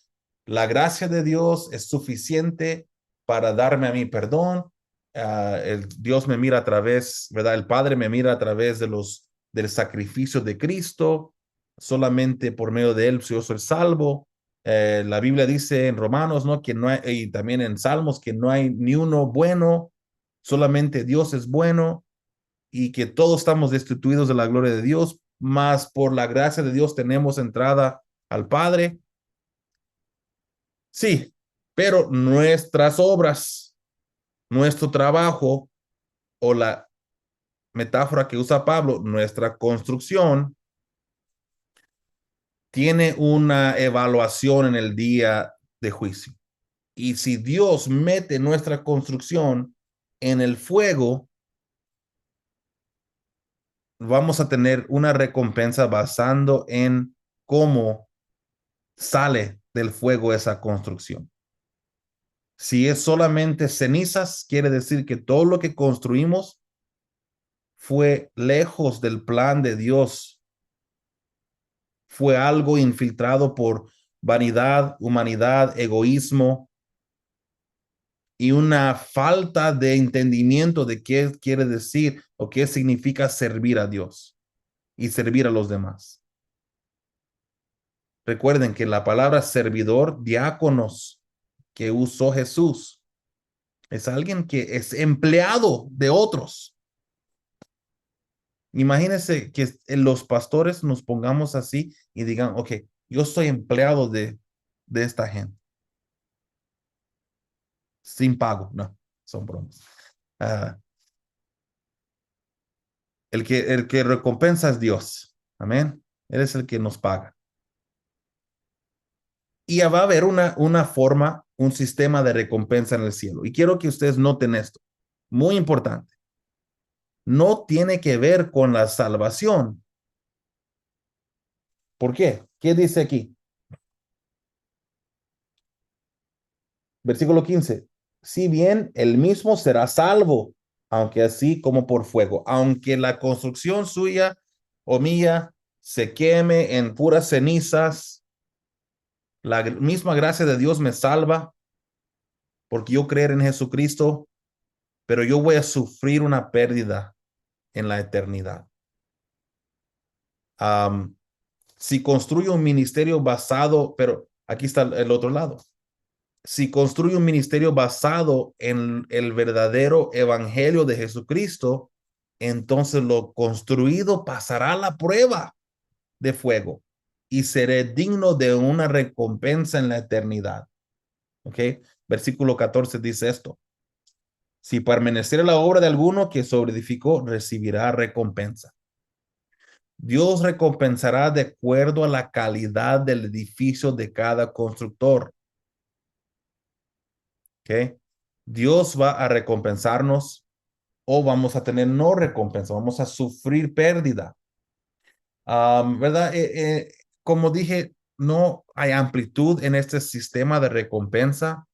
la gracia de Dios es suficiente para darme a mí perdón. Dios me mira a través, ¿verdad? El Padre me mira a través del sacrificio de Cristo. Solamente por medio de él yo soy salvo. La Biblia dice en Romanos, ¿no? Que no hay, y también en Salmos, que no hay ni uno bueno, solamente Dios es bueno y que todos estamos destituidos de la gloria de Dios, mas por la gracia de Dios tenemos entrada al Padre. Sí, pero nuestras obras, nuestro trabajo o la metáfora que usa Pablo, nuestra construcción, tiene una evaluación en el día de juicio. Y si Dios mete nuestra construcción en el fuego, vamos a tener una recompensa basando en cómo sale del fuego esa construcción. Si es solamente cenizas, quiere decir que todo lo que construimos fue lejos del plan de Dios. Fue algo infiltrado por vanidad, humanidad, egoísmo y una falta de entendimiento de qué quiere decir o qué significa servir a Dios y servir a los demás. Recuerden que la palabra servidor, diáconos, que usó Jesús, es alguien que es empleado de otros. Imagínense que los pastores nos pongamos así y digan, ok, yo soy empleado de esta gente, sin pago. No, son bromas. Ah, el que recompensa es Dios. Amén. Él es el que nos paga. Y ya va a haber una forma, un sistema de recompensa en el cielo. Y quiero que ustedes noten esto. Muy importante. No tiene que ver con la salvación. ¿Por qué? ¿Qué dice aquí? Versículo 15. Si bien el mismo será salvo, aunque así como por fuego, aunque la construcción suya o mía se queme en puras cenizas, la misma gracia de Dios me salva porque yo creer en Jesucristo, pero yo voy a sufrir una pérdida en la eternidad. Si construyo un ministerio basado, pero aquí está el otro lado. Si construye un ministerio basado en el verdadero evangelio de Jesucristo, entonces lo construido pasará la prueba de fuego y seré digno de una recompensa en la eternidad. ¿Ok? Versículo 14 dice esto. Si permaneciera la obra de alguno que sobreedificó, recibirá recompensa. Dios recompensará de acuerdo a la calidad del edificio de cada constructor. ¿Ok? Dios va a recompensarnos o vamos a tener no recompensa, vamos a sufrir pérdida. ¿Verdad? Como dije, no hay amplitud en este sistema de recompensa.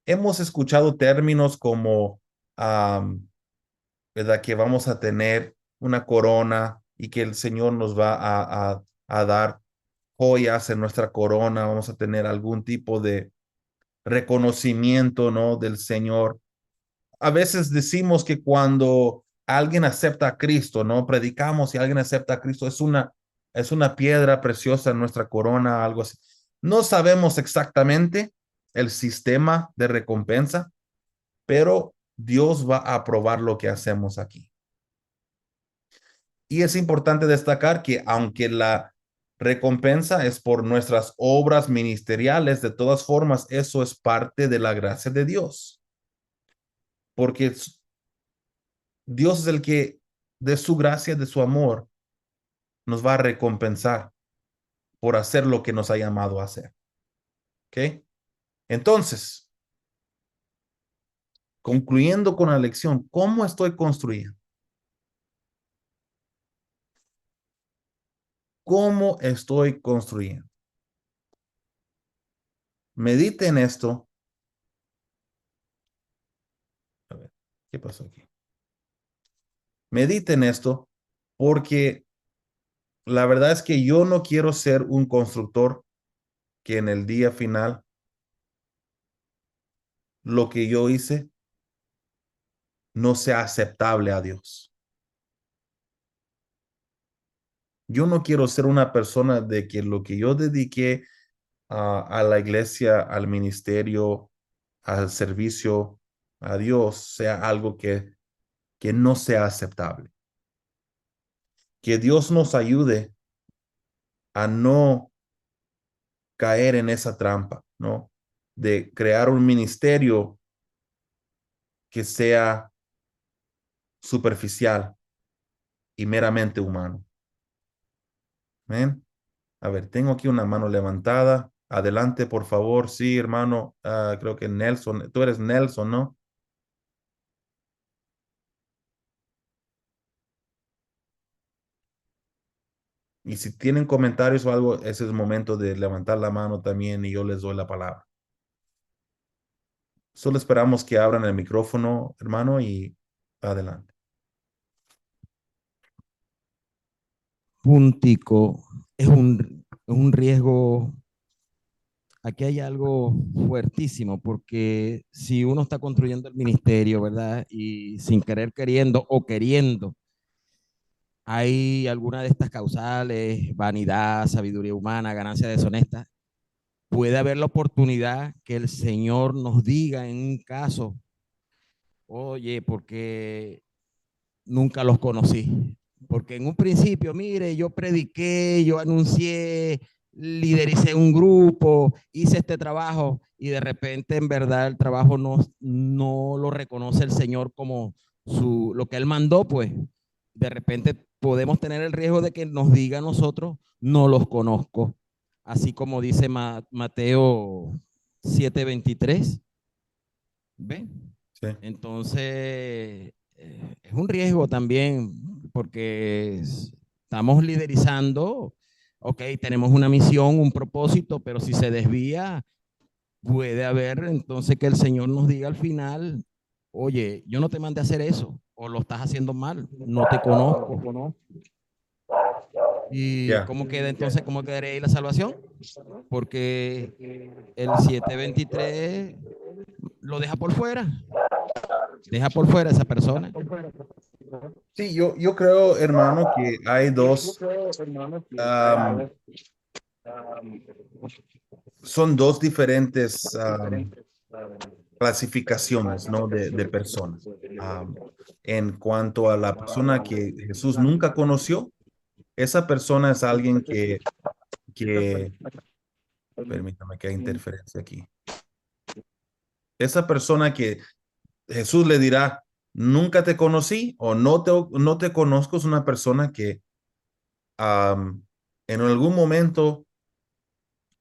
Hemos escuchado términos como, ¿verdad? Que vamos a tener una corona y que el Señor nos va a dar joyas en nuestra corona, vamos a tener algún tipo de reconocimiento, ¿no? Del Señor. A veces decimos que cuando alguien acepta a Cristo, ¿no? Predicamos y alguien acepta a Cristo, es una piedra preciosa en nuestra corona, algo así. No sabemos exactamente el sistema de recompensa, pero Dios va a aprobar lo que hacemos aquí. Y es importante destacar que aunque la recompensa es por nuestras obras ministeriales, de todas formas, eso es parte de la gracia de Dios. Porque Dios es el que de su gracia, de su amor, nos va a recompensar por hacer lo que nos ha llamado a hacer. ¿Ok? Entonces, concluyendo con la lección, ¿cómo estoy construyendo? ¿Cómo estoy construyendo? Medite en esto. A ver, ¿qué pasó aquí? Medite en esto porque la verdad es que yo no quiero ser un constructor que en el día final lo que yo hice no sea aceptable a Dios. Yo no quiero ser una persona de que lo que yo dediqué a la iglesia, al ministerio, al servicio a Dios, sea algo que no sea aceptable. Que Dios nos ayude a no caer en esa trampa, ¿no? De crear un ministerio que sea superficial y meramente humano. ¿Ven? A ver, tengo aquí una mano levantada. Adelante, por favor. Sí, hermano. Creo que Nelson. Tú eres Nelson, ¿no? Y si tienen comentarios o algo, ese es el momento de levantar la mano también y yo les doy la palabra. Solo esperamos que abran el micrófono, hermano, y adelante. Puntico, es un riesgo. Aquí hay algo fuertísimo, porque si uno está construyendo el ministerio, ¿verdad? Y sin querer queriendo o queriendo, hay alguna de estas causales, vanidad, sabiduría humana, ganancia deshonesta, puede haber la oportunidad que el Señor nos diga en un caso, oye, porque nunca los conocí, Porque en un principio, mire, yo prediqué, yo anuncié, lidericé un grupo, hice este trabajo y de repente en verdad el trabajo no lo reconoce el Señor como lo que Él mandó, pues de repente podemos tener el riesgo de que nos diga a nosotros, no los conozco. Así como dice Mateo 7:23. ¿Ven? Sí. Entonces, es un riesgo también porque estamos liderizando, ok, tenemos una misión, un propósito, pero si se desvía, puede haber entonces que el Señor nos diga al final, oye, yo no te mandé a hacer eso, o lo estás haciendo mal, no te conozco. ¿Y Ya. cómo queda entonces, cómo quedaría ahí la salvación? Porque el 7:23 lo deja por fuera. Deja por fuera a esa persona. Sí, yo creo, hermano, que hay son dos diferentes clasificaciones, ¿no? De personas. En cuanto a la persona que Jesús nunca conoció, esa persona es alguien que, permítame que hay interferencia aquí. Esa persona que Jesús le dirá, nunca te conocí o no te conozco, es una persona que en algún momento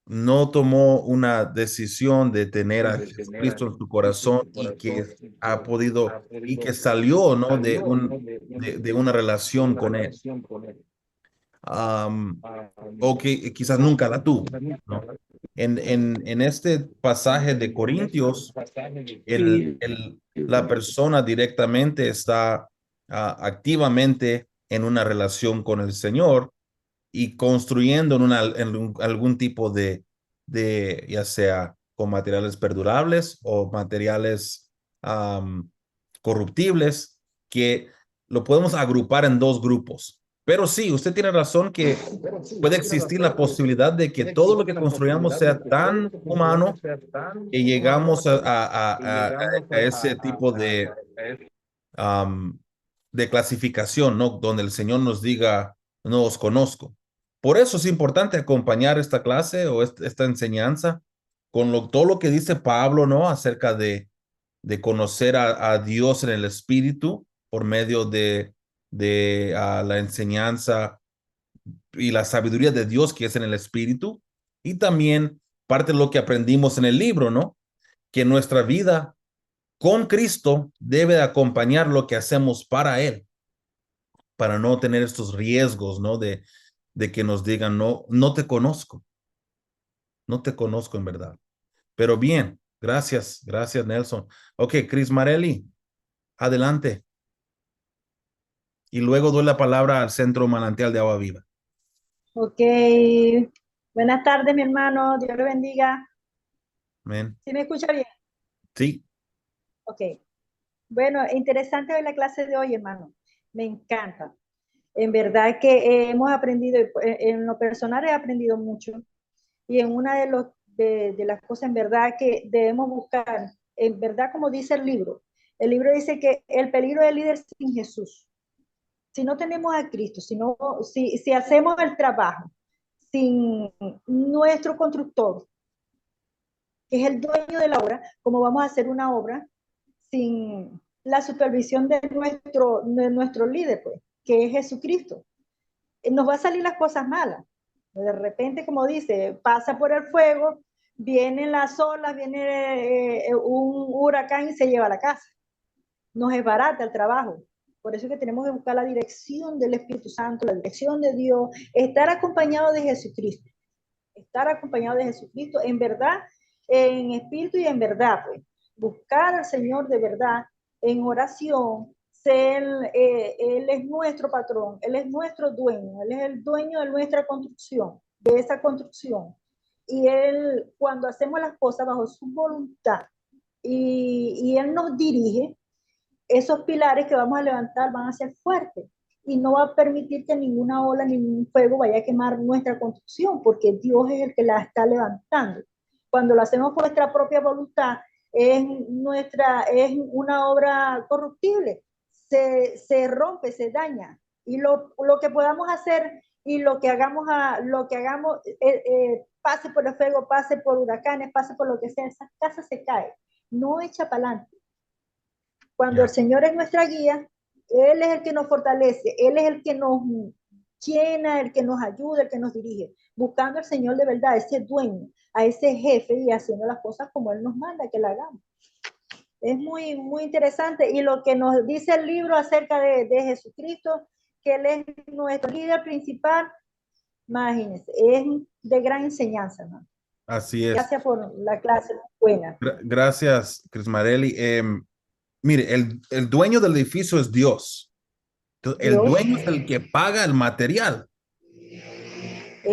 no tomó una decisión de tener a Jesucristo en su corazón y que ha podido y que salió, ¿no? De una relación con él. Am, o que quizás nunca la tuvo, ¿no? En este pasaje de Corintios, la persona directamente está activamente en una relación con el Señor y construyendo algún tipo ya sea con materiales perdurables o materiales corruptibles, que lo podemos agrupar en dos grupos. Pero sí, usted tiene razón que puede existir la posibilidad de que todo lo que construyamos sea tan humano que llegamos a ese tipo um, de clasificación, ¿no? Donde el Señor nos diga, no os conozco. Por eso es importante acompañar esta clase o esta enseñanza con todo lo que dice Pablo, ¿no? Acerca de conocer a Dios en el Espíritu por medio de la enseñanza y la sabiduría de Dios que es en el Espíritu. Y también parte de lo que aprendimos en el libro, ¿no? Que nuestra vida con Cristo debe de acompañar lo que hacemos para Él, para no tener estos riesgos, ¿no? De que nos digan, no, no te conozco en verdad. Pero bien, gracias Nelson. Ok, Chris Marelli, adelante. Y luego doy la palabra al Centro Manantial de Agua Viva. Ok, buenas tardes mi hermano, Dios le bendiga. Amén. ¿Sí me escucha bien? Sí. Ok, bueno, interesante hoy la clase de hoy, hermano, me encanta. En verdad que hemos aprendido, en lo personal he aprendido mucho y en una de las cosas en verdad que debemos buscar, en verdad como dice el libro dice que el peligro del líder sin Jesús, si no tenemos a Cristo, si hacemos el trabajo sin nuestro constructor, que es el dueño de la obra, como vamos a hacer una obra sin la supervisión de nuestro líder, pues, que es Jesucristo. Nos va a salir las cosas malas. De repente, como dice, pasa por el fuego, vienen las olas, viene un huracán y se lleva a la casa. Nos es barata el trabajo. Por eso es que tenemos que buscar la dirección del Espíritu Santo, la dirección de Dios, estar acompañado de Jesucristo. Estar acompañado de Jesucristo en verdad, en espíritu y en verdad, pues. Buscar al Señor de verdad en oración. Él es nuestro patrón, Él es nuestro dueño, Él es el dueño de nuestra construcción, de esa construcción. Y Él, cuando hacemos las cosas bajo su voluntad y Él nos dirige, esos pilares que vamos a levantar van a ser fuertes y no va a permitir que ninguna ola, ningún fuego vaya a quemar nuestra construcción, porque Dios es el que la está levantando. Cuando lo hacemos por nuestra propia voluntad, es una obra corruptible, se rompe, se daña Y lo que podamos hacer y lo que hagamos, pase por el fuego, pase por huracanes, pase por lo que sea, esa casa se cae, no echa para adelante. Cuando el Señor es nuestra guía, Él es el que nos fortalece, Él es el que nos llena, el que nos ayuda, el que nos dirige, buscando al Señor de verdad, ese dueño, a ese jefe y haciendo las cosas como Él nos manda que la hagamos. Es muy, muy interesante. Y lo que nos dice el libro acerca de Jesucristo, que Él es nuestro líder principal, imagínense, es de gran enseñanza, ¿no? Así es. Gracias por la clase, buena. Gracias, Crismarelli. Mire, el dueño del edificio es Dios. Entonces, el dueño es el que paga el material.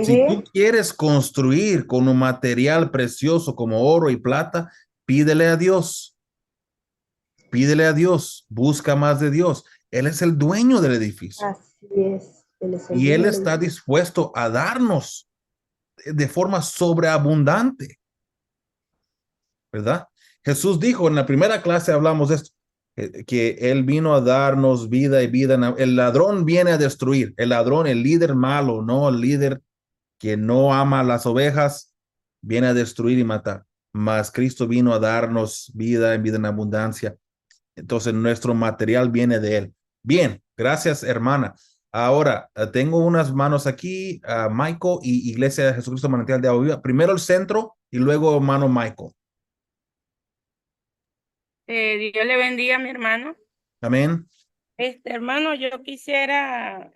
Si tú quieres construir con un material precioso como oro y plata, pídele a Dios. Pídele a Dios. Busca más de Dios. Él es el dueño del edificio. Así es. Y Él está dispuesto a darnos de forma sobreabundante. ¿Verdad? Jesús dijo, en la primera clase hablamos de esto, que Él vino a darnos vida y vida. El ladrón viene a destruir. El ladrón, el líder malo, no el líder que no ama las ovejas, viene a destruir y matar. Mas Cristo vino a darnos vida en abundancia. Entonces nuestro material viene de Él. Bien, gracias, hermana. Ahora, tengo unas manos aquí, Michael y Iglesia de Jesucristo Manantial de Agua Viva. Primero el centro y luego hermano Michael. Dios le bendiga, mi hermano. Amén. Hermano, yo quisiera,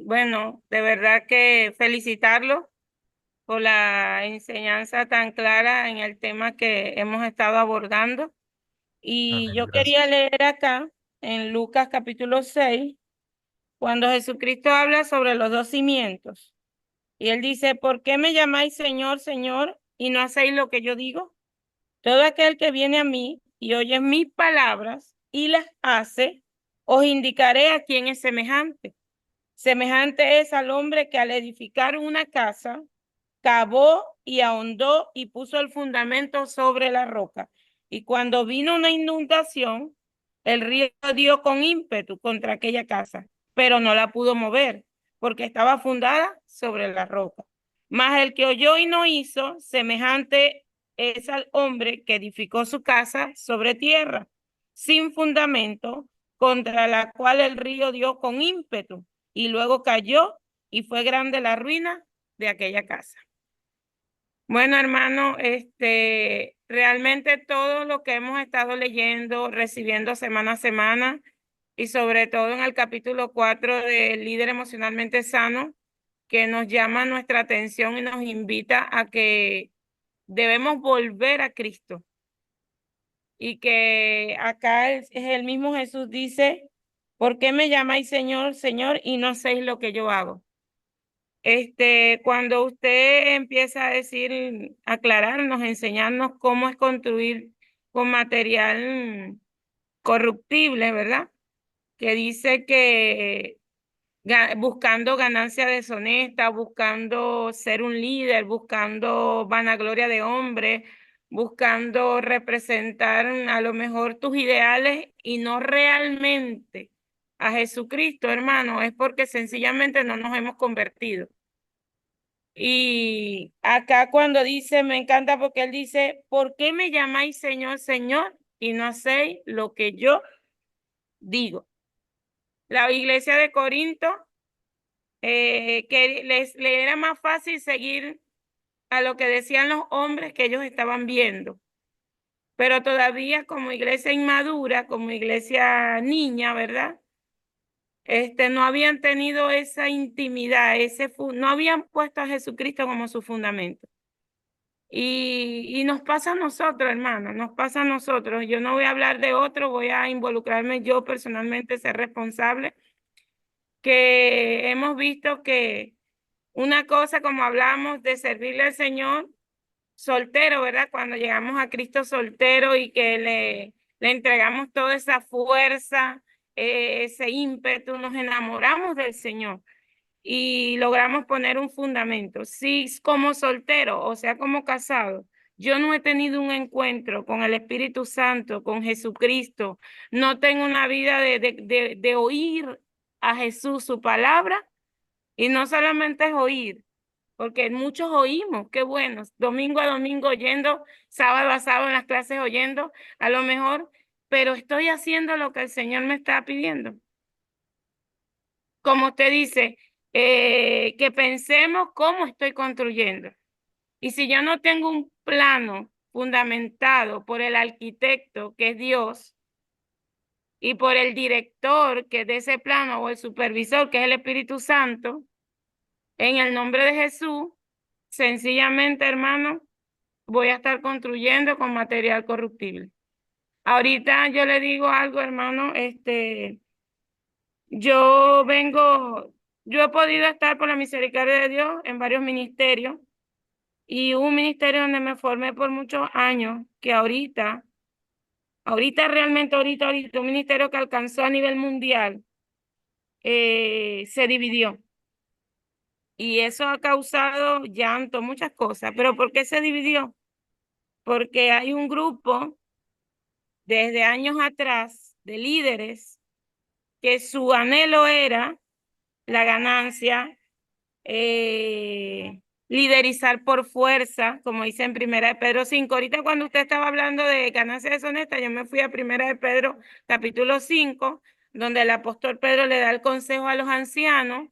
bueno, de verdad que felicitarlo por la enseñanza tan clara en el tema que hemos estado abordando. Y Amén, yo gracias. quería leer acá en Lucas capítulo 6, cuando Jesucristo habla sobre los dos cimientos. Y él dice, ¿por qué me llamáis Señor, Señor, y no hacéis lo que yo digo? Todo aquel que viene a mí y oye mis palabras y las hace, os indicaré a quién es semejante. Semejante es al hombre que al edificar una casa, cavó y ahondó y puso el fundamento sobre la roca. Y cuando vino una inundación, el río dio con ímpetu contra aquella casa, pero no la pudo mover, porque estaba fundada sobre la roca. Mas el que oyó y no hizo, semejante es al hombre que edificó su casa sobre tierra, sin fundamento, contra la cual el río dio con ímpetu, y luego cayó, y fue grande la ruina de aquella casa. Bueno, hermano, realmente todo lo que hemos estado leyendo, recibiendo semana a semana, y sobre todo en el capítulo 4 de Líder Emocionalmente Sano, que nos llama nuestra atención y nos invita a que debemos volver a Cristo. Y que acá es el mismo Jesús dice, ¿por qué me llamáis Señor, Señor, y no hacéis lo que yo hago? Cuando usted empieza a decir, aclararnos, enseñarnos cómo es construir con material corruptible, ¿verdad? Que dice que buscando ganancia deshonesta, buscando ser un líder, buscando vanagloria de hombre, buscando representar a lo mejor tus ideales y no realmente a Jesucristo, hermano, es porque sencillamente no nos hemos convertido. Y acá cuando dice, me encanta porque él dice, ¿por qué me llamáis Señor, Señor, y no hacéis lo que yo digo? La iglesia de Corinto, que le era más fácil seguir a lo que decían los hombres que ellos estaban viendo. Pero todavía como iglesia inmadura, como iglesia niña, ¿verdad? No habían tenido esa intimidad, no habían puesto a Jesucristo como su fundamento. Y nos pasa a nosotros, hermano, nos pasa a nosotros. Yo no voy a hablar de otro, voy a involucrarme yo personalmente, ser responsable, que hemos visto que una cosa, como hablamos, de servirle al Señor soltero, ¿verdad? Cuando llegamos a Cristo soltero y que le entregamos toda esa fuerza, ese ímpetu, nos enamoramos del Señor y logramos poner un fundamento. Si como soltero, o sea, como casado, yo no he tenido un encuentro con el Espíritu Santo, con Jesucristo, no tengo una vida de oír a Jesús su palabra, y no solamente es oír, porque muchos oímos, qué bueno, domingo a domingo oyendo, sábado a sábado en las clases oyendo, a lo mejor, pero estoy haciendo lo que el Señor me está pidiendo. Como usted dice, que pensemos cómo estoy construyendo. Y si yo no tengo un plano fundamentado por el arquitecto, que es Dios, y por el director, que es de ese plano, o el supervisor, que es el Espíritu Santo, en el nombre de Jesús, sencillamente, hermano, voy a estar construyendo con material corruptible. Ahorita yo le digo algo, hermano, yo he podido estar por la misericordia de Dios en varios ministerios, y un ministerio donde me formé por muchos años, que ahorita, un ministerio que alcanzó a nivel mundial, se dividió. Y eso ha causado llanto, muchas cosas. ¿Pero por qué se dividió? Porque hay un grupo desde años atrás de líderes que su anhelo era la ganancia, liderizar por fuerza, como dice en Primera de Pedro 5. Ahorita cuando usted estaba hablando de ganancia deshonesta, yo me fui a Primera de Pedro capítulo 5, donde el apóstol Pedro le da el consejo a los ancianos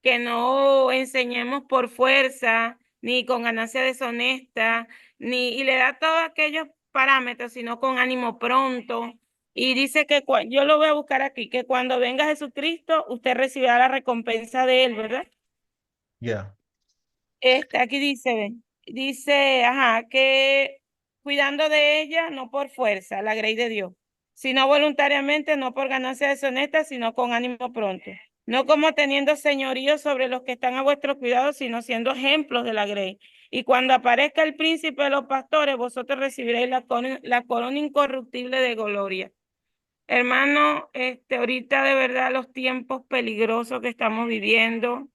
que no enseñemos por fuerza, ni con ganancia deshonesta, y le da todos aquellos parámetros, sino con ánimo pronto. Y dice que yo lo voy a buscar aquí, que cuando venga Jesucristo, usted recibirá la recompensa de él, ¿verdad? Yeah. Aquí dice, que cuidando de ella, no por fuerza, la grey de Dios, sino voluntariamente, no por ganancia deshonesta, sino con ánimo pronto. No como teniendo señorío sobre los que están a vuestro cuidado, sino siendo ejemplos de la grey. Y cuando aparezca el príncipe de los pastores, vosotros recibiréis la corona incorruptible de gloria. Hermano, ahorita de verdad los tiempos peligrosos que estamos viviendo,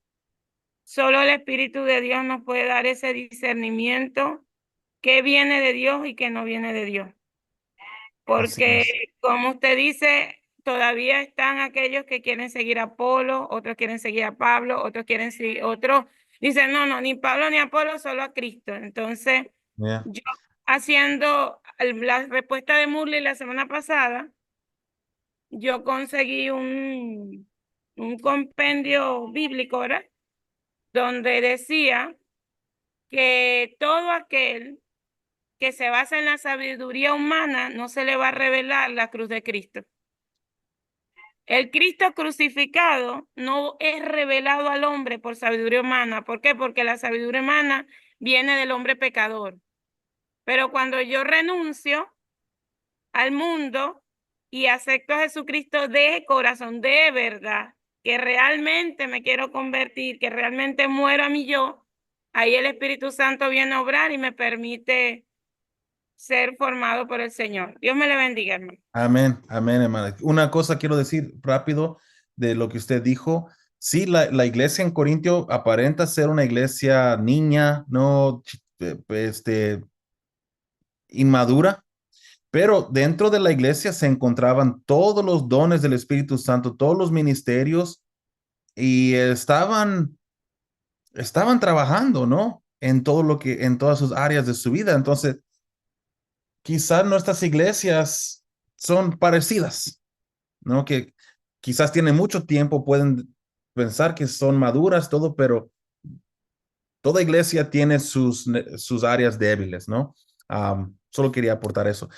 solo el Espíritu de Dios nos puede dar ese discernimiento, qué viene de Dios y qué no viene de Dios. Porque, como usted dice, todavía están aquellos que quieren seguir a Apolo, otros quieren seguir a Pablo, otros dicen, no, ni Pablo ni Apolo, solo a Cristo. Entonces, yo haciendo la respuesta de Murley la semana pasada, yo conseguí un compendio bíblico, ¿verdad? Donde decía que todo aquel que se basa en la sabiduría humana no se le va a revelar la cruz de Cristo. El Cristo crucificado no es revelado al hombre por sabiduría humana. ¿Por qué? Porque la sabiduría humana viene del hombre pecador. Pero cuando yo renuncio al mundo y acepto a Jesucristo de corazón, de verdad, que realmente me quiero convertir, que realmente muero a mi yo, ahí el Espíritu Santo viene a obrar y me permite ser formado por el Señor. Dios me le bendiga, hermano. Amén, amén, hermana. Una cosa quiero decir rápido de lo que usted dijo. Sí, la iglesia en Corintio aparenta ser una iglesia niña, no, inmadura, pero dentro de la iglesia se encontraban todos los dones del Espíritu Santo, todos los ministerios, y estaban trabajando, ¿no? En en todas sus áreas de su vida. Entonces, quizás nuestras iglesias son parecidas, ¿no? Que quizás tienen mucho tiempo, pueden pensar que son maduras, todo, pero toda iglesia tiene sus áreas débiles, ¿no? Solo quería aportar eso.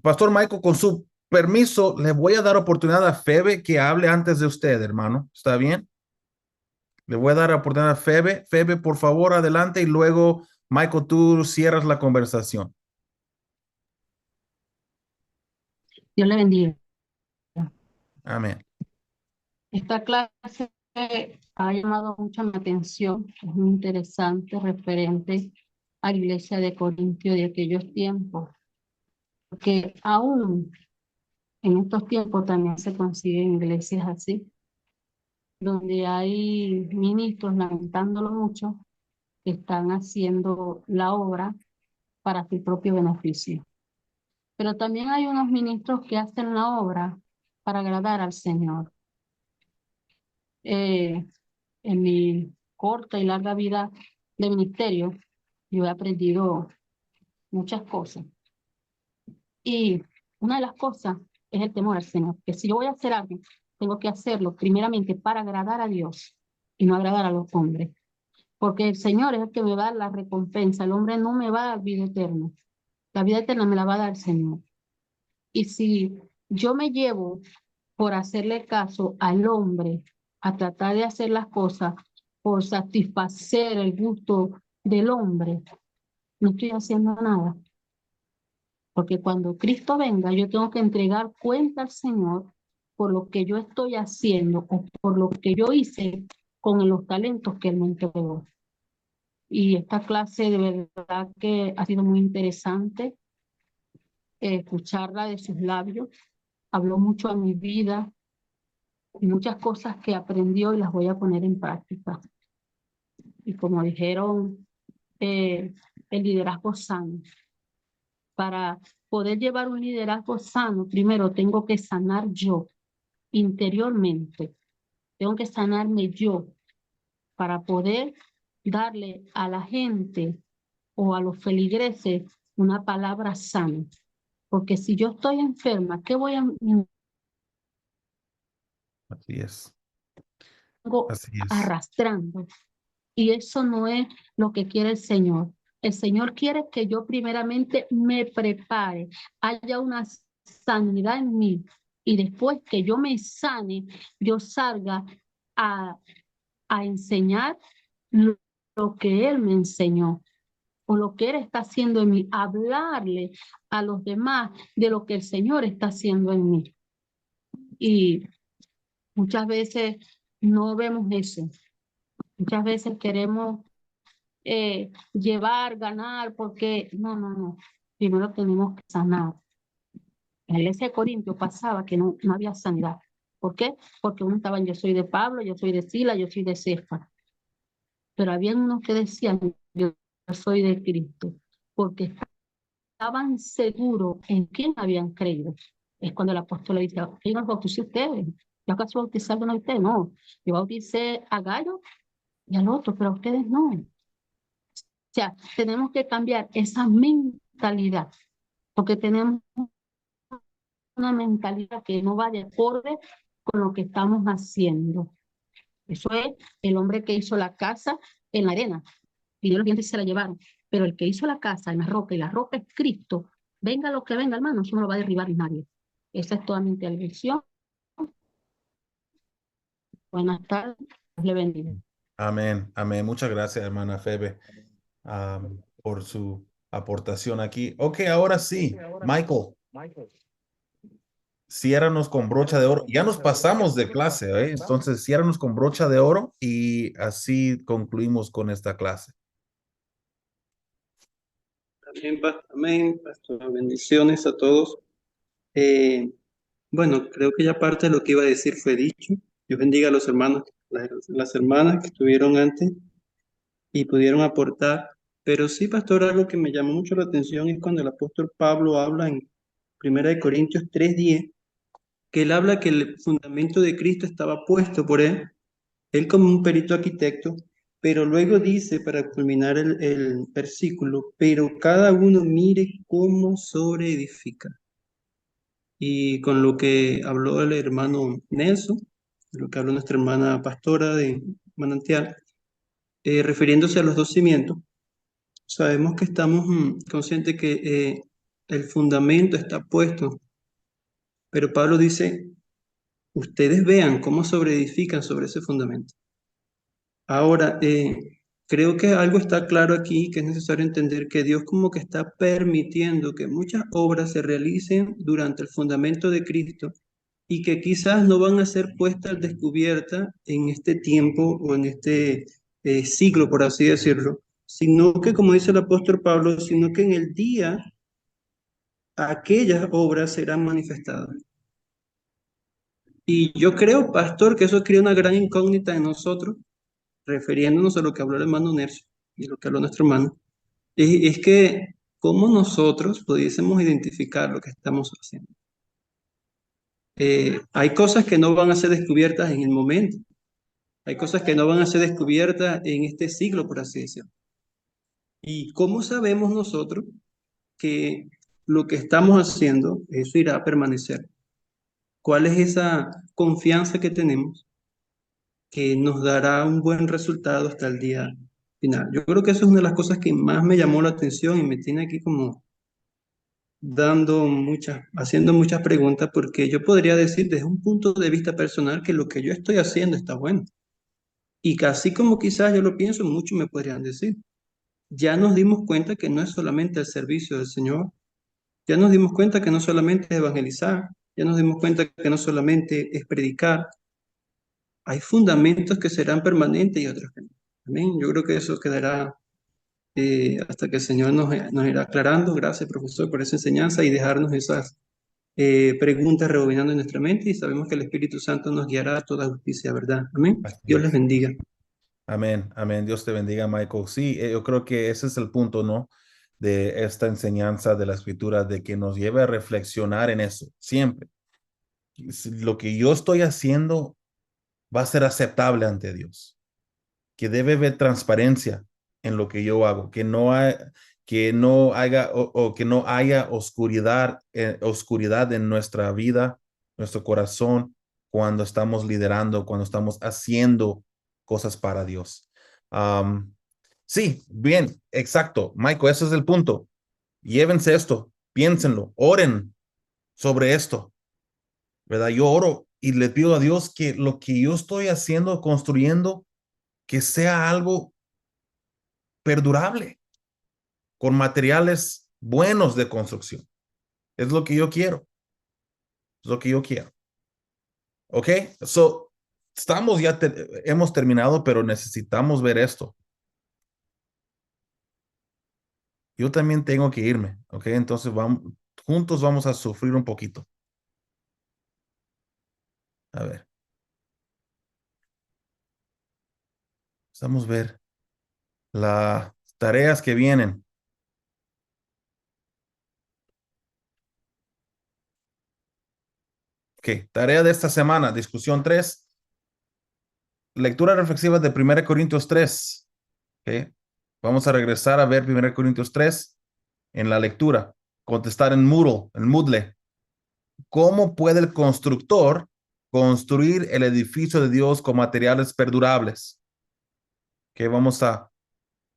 Pastor Michael, con su permiso, le voy a dar oportunidad a Febe que hable antes de usted, hermano. ¿Está bien? Le voy a dar oportunidad a Febe. Febe, por favor, adelante y luego, Michael, tú cierras la conversación. Dios le bendiga. Amén. Esta clase ha llamado mucho mi atención, es muy interesante, referente a la iglesia de Corintio de aquellos tiempos, porque aún en estos tiempos también se consiguen iglesias así, donde hay ministros, lamentándolo mucho, que están haciendo la obra para su propio beneficio. Pero también hay unos ministros que hacen la obra para agradar al Señor. en mi corta y larga vida de ministerio, yo he aprendido muchas cosas. Y una de las cosas es el temor al Señor, que si yo voy a hacer algo, tengo que hacerlo primeramente para agradar a Dios y no agradar a los hombres. Porque el Señor es el que me va a dar la recompensa. El hombre no me va a dar vida eterna. La vida eterna me la va a dar el Señor. Y si yo me llevo por hacerle caso al hombre, a tratar de hacer las cosas por satisfacer el gusto del hombre, no estoy haciendo nada. Porque cuando Cristo venga, yo tengo que entregar cuenta al Señor por lo que yo estoy haciendo o por lo que yo hice con los talentos que Él me entregó. Y esta clase de verdad que ha sido muy interesante escucharla de sus labios. Habló mucho a mi vida y muchas cosas que aprendió y las voy a poner en práctica. Y como dijeron, el liderazgo sano. Para poder llevar un liderazgo sano, primero tengo que sanar yo interiormente. Tengo que sanarme yo para poder darle a la gente o a los feligreses una palabra sana. Porque si yo estoy enferma, ¿qué voy a Así es. vengo Así es. arrastrando? Y eso no es lo que quiere el Señor. El Señor quiere que yo primeramente me prepare, haya una sanidad en mí y después que yo me sane, yo salga a enseñar lo que Él me enseñó o lo que Él está haciendo en mí, hablarle a los demás de lo que el Señor está haciendo en mí. Y muchas veces no vemos eso. Muchas veces queremos llevar, ganar, porque no. Primero tenemos que sanar. En la iglesia de Corintios pasaba que no había sanidad. ¿Por qué? Porque uno estaba en yo soy de Pablo, yo soy de Sila, yo soy de Cefas. Pero había unos que decían yo soy de Cristo, porque estaban seguros en quién habían creído. Es cuando el apóstol le dice, ¿quién los bauticé ustedes? ¿Yo acaso bautizaron a ustedes? No. Yo bauticé a Gallo y al otro, pero a ustedes no. O sea, tenemos que cambiar esa mentalidad, porque tenemos una mentalidad que no va de acorde con lo que estamos haciendo. Eso es el hombre que hizo la casa en la arena, y los dientes se la llevaron, pero el que hizo la casa en la roca, y la roca es Cristo, venga lo que venga, hermano, eso no lo va a derribar nadie. Esa es toda mi intervención. Buenas tardes, Dios le bendiga. Amén, amén. Muchas gracias, hermana Febe, por su aportación aquí. Ok, ahora sí, Michael, ciérranos con brocha de oro. Ya nos pasamos de clase, ¿eh? Entonces, ciérranos con brocha de oro y así concluimos con esta clase. Amén, pastor. Bendiciones a todos. Bueno, creo que ya parte de lo que iba a decir fue dicho. Dios bendiga a los hermanos, las hermanas que estuvieron antes y pudieron aportar. Pero sí, pastor, algo que me llamó mucho la atención es cuando el apóstol Pablo habla en 1 Corintios 3:10, que él habla que el fundamento de Cristo estaba puesto por él como un perito arquitecto, pero luego dice, para culminar el versículo, pero cada uno mire cómo sobreedifica. Y con lo que habló el hermano Nelson, lo que habló nuestra hermana pastora de Manantial, refiriéndose a los dos cimientos, sabemos que estamos conscientes que el fundamento está puesto, pero Pablo dice, ustedes vean cómo sobreedifican sobre ese fundamento. Ahora, creo que algo está claro aquí, que es necesario entender que Dios como que está permitiendo que muchas obras se realicen durante el fundamento de Cristo y que quizás no van a ser puestas al descubierta en este tiempo o en este siglo, por así decirlo, sino que, como dice el apóstol Pablo, sino que en el día aquellas obras serán manifestadas. Y yo creo, pastor, que eso crea una gran incógnita en nosotros, refiriéndonos a lo que habló el hermano Nercio y lo que habló nuestro hermano, es que cómo nosotros pudiésemos identificar lo que estamos haciendo. Hay cosas que no van a ser descubiertas en el momento, Hay cosas que no van a ser descubiertas en este siglo, por así decirlo. ¿Y cómo sabemos nosotros que lo que estamos haciendo, eso irá a permanecer? ¿Cuál es esa confianza que tenemos que nos dará un buen resultado hasta el día final? Yo creo que eso es una de las cosas que más me llamó la atención y me tiene aquí como haciendo muchas preguntas, porque yo podría decir desde un punto de vista personal que lo que yo estoy haciendo está bueno. Y casi como quizás yo lo pienso, muchos me podrían decir. Ya nos dimos cuenta que no es solamente el servicio del Señor, ya nos dimos cuenta que no solamente es evangelizar, ya nos dimos cuenta que no solamente es predicar, hay fundamentos que serán permanentes y otros que no. Amén. Yo creo que eso quedará hasta que el Señor nos irá aclarando. Gracias, profesor, por esa enseñanza y dejarnos esas preguntas rebobinando en nuestra mente, y sabemos que el Espíritu Santo nos guiará a toda justicia, ¿verdad? Amén. Así Dios les es. bendiga. Amén, amén. Dios te bendiga, Michael. Sí, yo creo que ese es el punto, ¿no? De esta enseñanza de la escritura, de que nos lleve a reflexionar en eso, siempre. Si lo que yo estoy haciendo va a ser aceptable ante Dios, que debe haber transparencia en lo que yo hago, que no haya o que no haya oscuridad en nuestra vida, nuestro corazón, cuando estamos liderando, cuando estamos haciendo cosas para Dios. Sí, bien, exacto. Michael, ese es el punto. Llévense esto, piénsenlo, oren sobre esto, ¿verdad? Yo oro y le pido a Dios que lo que yo estoy haciendo, construyendo, que sea algo perdurable, con materiales buenos de construcción. Es lo que yo quiero. Es lo que yo quiero. ¿Ok? So, hemos terminado, pero necesitamos ver esto. Yo también tengo que irme. ¿Ok? Entonces juntos vamos a sufrir un poquito. A ver. Vamos a ver las tareas que vienen. Ok, tarea de esta semana, discusión 3. Lectura reflexiva de 1 Corintios 3. Ok, vamos a regresar a ver 1 Corintios 3 en la lectura. Contestar en Moodle. ¿Cómo puede el constructor construir el edificio de Dios con materiales perdurables? Que vamos a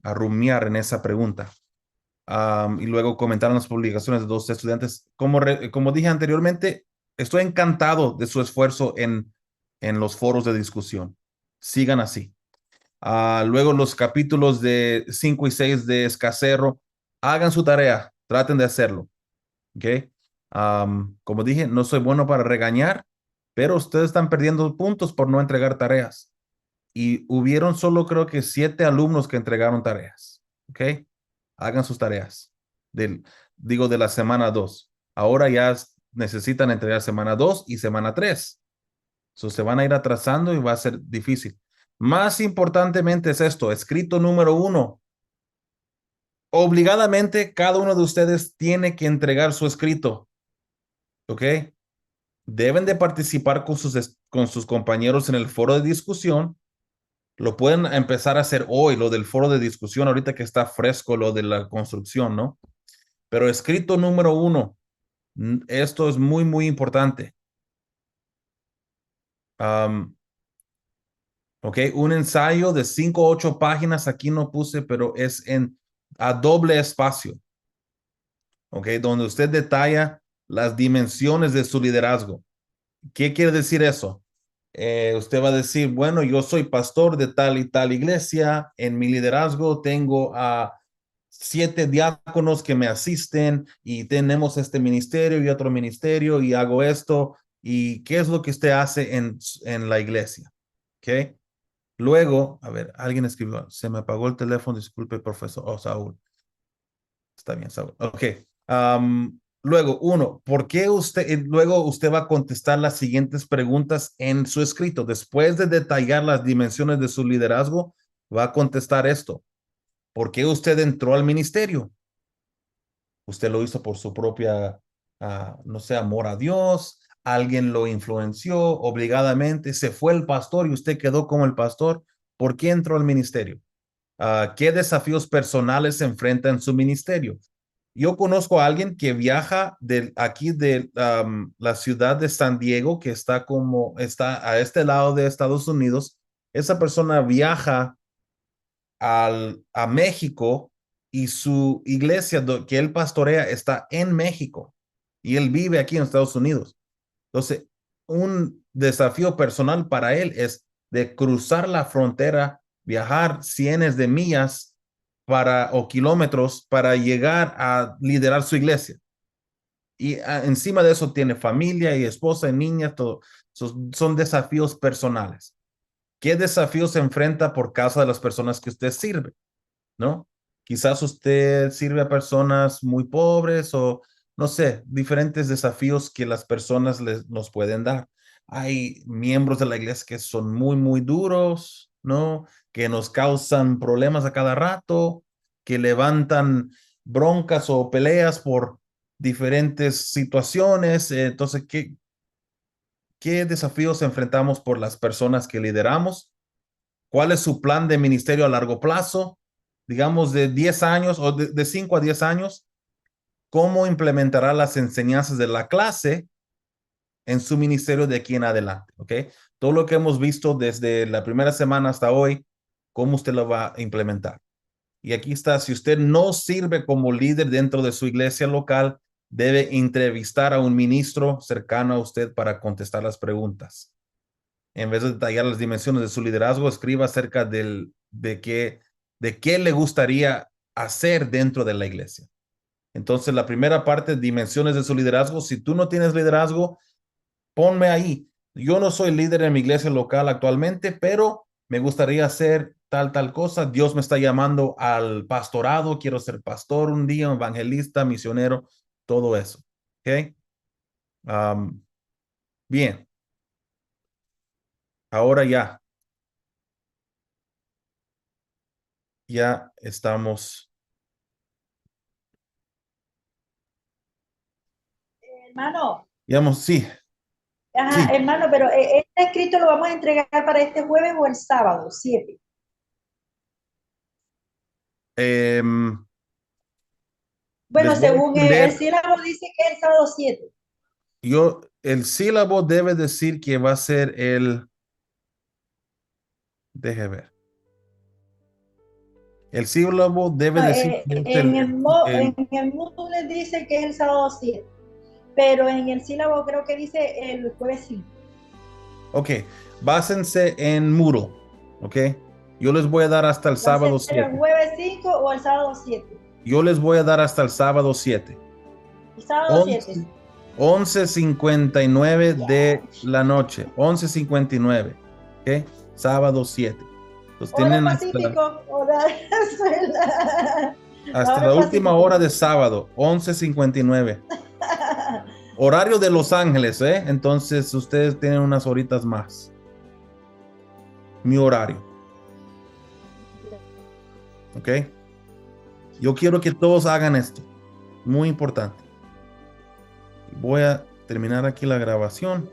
rumiar en esa pregunta. Y luego comentar las publicaciones de dos estudiantes. Como dije anteriormente, estoy encantado de su esfuerzo en los foros de discusión. Sigan así. Luego los capítulos de 5 y 6 de Escacerro, hagan su tarea, traten de hacerlo. ¿Ok? Como dije, no soy bueno para regañar, pero ustedes están perdiendo puntos por no entregar tareas. Y hubieron solo creo que 7 alumnos que entregaron tareas. ¿Ok? Hagan sus tareas. De la semana 2. Ahora ya necesitan entregar semana 2 y semana 3. Se van a ir atrasando y va a ser difícil. Más importantemente es esto, escrito número 1. Obligadamente, cada uno de ustedes tiene que entregar su escrito. ¿Ok? Deben de participar con sus compañeros en el foro de discusión. Lo pueden empezar a hacer hoy, lo del foro de discusión, ahorita que está fresco lo de la construcción, ¿no? Pero escrito número 1, esto es muy, muy importante. Ok, un ensayo de 5 o 8 páginas, aquí no puse, pero es a doble espacio. Ok, donde usted detalla las dimensiones de su liderazgo. ¿Qué quiere decir eso? Usted va a decir, bueno, yo soy pastor de tal y tal iglesia, en mi liderazgo tengo a 7 diáconos que me asisten y tenemos este ministerio y otro ministerio y hago esto. ¿Y qué es lo que usted hace en la iglesia? ¿Ok? Luego, a ver, alguien escribió, se me apagó el teléfono, disculpe, profesor. Oh, Saúl. Está bien, Saúl. Ok. Luego, luego usted va a contestar las siguientes preguntas en su escrito. Después de detallar las dimensiones de su liderazgo, va a contestar esto. ¿Por qué usted entró al ministerio? Usted lo hizo por su propia, no sé, amor a Dios, alguien lo influenció obligadamente, se fue el pastor y usted quedó como el pastor. ¿Por qué entró al ministerio? ¿Qué desafíos personales se enfrenta en su ministerio? Yo conozco a alguien que viaja aquí de la ciudad de San Diego, que está a este lado de Estados Unidos. Esa persona viaja a México y su iglesia que él pastorea está en México y él vive aquí en Estados Unidos. Entonces, un desafío personal para él es de cruzar la frontera, viajar cientos de millas o kilómetros para llegar a liderar su iglesia. Y encima de eso tiene familia y esposa y niñas, todo. Son desafíos personales. ¿Qué desafíos se enfrenta por causa de las personas que usted sirve? ¿No? Quizás usted sirve a personas muy pobres o no sé, diferentes desafíos que las personas nos pueden dar. Hay miembros de la iglesia que son muy, muy duros, ¿no? Que nos causan problemas a cada rato, que levantan broncas o peleas por diferentes situaciones. Entonces, ¿qué desafíos enfrentamos por las personas que lideramos? ¿Cuál es su plan de ministerio a largo plazo? Digamos de 10 años o de 5 a 10 años. ¿Cómo implementará las enseñanzas de la clase en su ministerio de aquí en adelante? ¿Ok? Todo lo que hemos visto desde la primera semana hasta hoy, ¿cómo usted lo va a implementar? Y aquí está, si usted no sirve como líder dentro de su iglesia local, debe entrevistar a un ministro cercano a usted para contestar las preguntas. En vez de detallar las dimensiones de su liderazgo, escriba acerca de qué le gustaría hacer dentro de la iglesia. Entonces, la primera parte, dimensiones de su liderazgo. Si tú no tienes liderazgo, ponme ahí. Yo no soy líder en mi iglesia local actualmente, pero me gustaría hacer tal cosa. Dios me está llamando al pastorado. Quiero ser pastor un día, evangelista, misionero, todo eso. ¿Ok? Bien. Ahora ya estamos. Hermano, Digamos, sí. ajá, Sí. hermano, pero este escrito lo vamos a entregar para este jueves o el sábado, 7. Bueno, Les voy a según el extender. sílabo dice que es el sábado 7. El sílabo debe decir que va a ser deje ver. El sílabo debe decir que es En el Moodle dice que es el sábado 7, pero en el sílabo creo que dice el jueves 5. Ok, básense en Moodle, ok. Yo les voy a dar hasta el sábado ¿El 7. jueves 5 o el sábado 7? Yo les voy a dar hasta el sábado 7. El sábado 7. 11:59 de la noche. 11:59. Ok, sábado 7. Entonces Hora tienen Pacífico, hasta la última hora de sábado, 11:59. Horario de Los Ángeles, ¿eh? Entonces ustedes tienen unas horitas más. Mi horario. ¿Ok? Yo quiero que todos hagan esto. Muy importante. Voy a terminar aquí la grabación.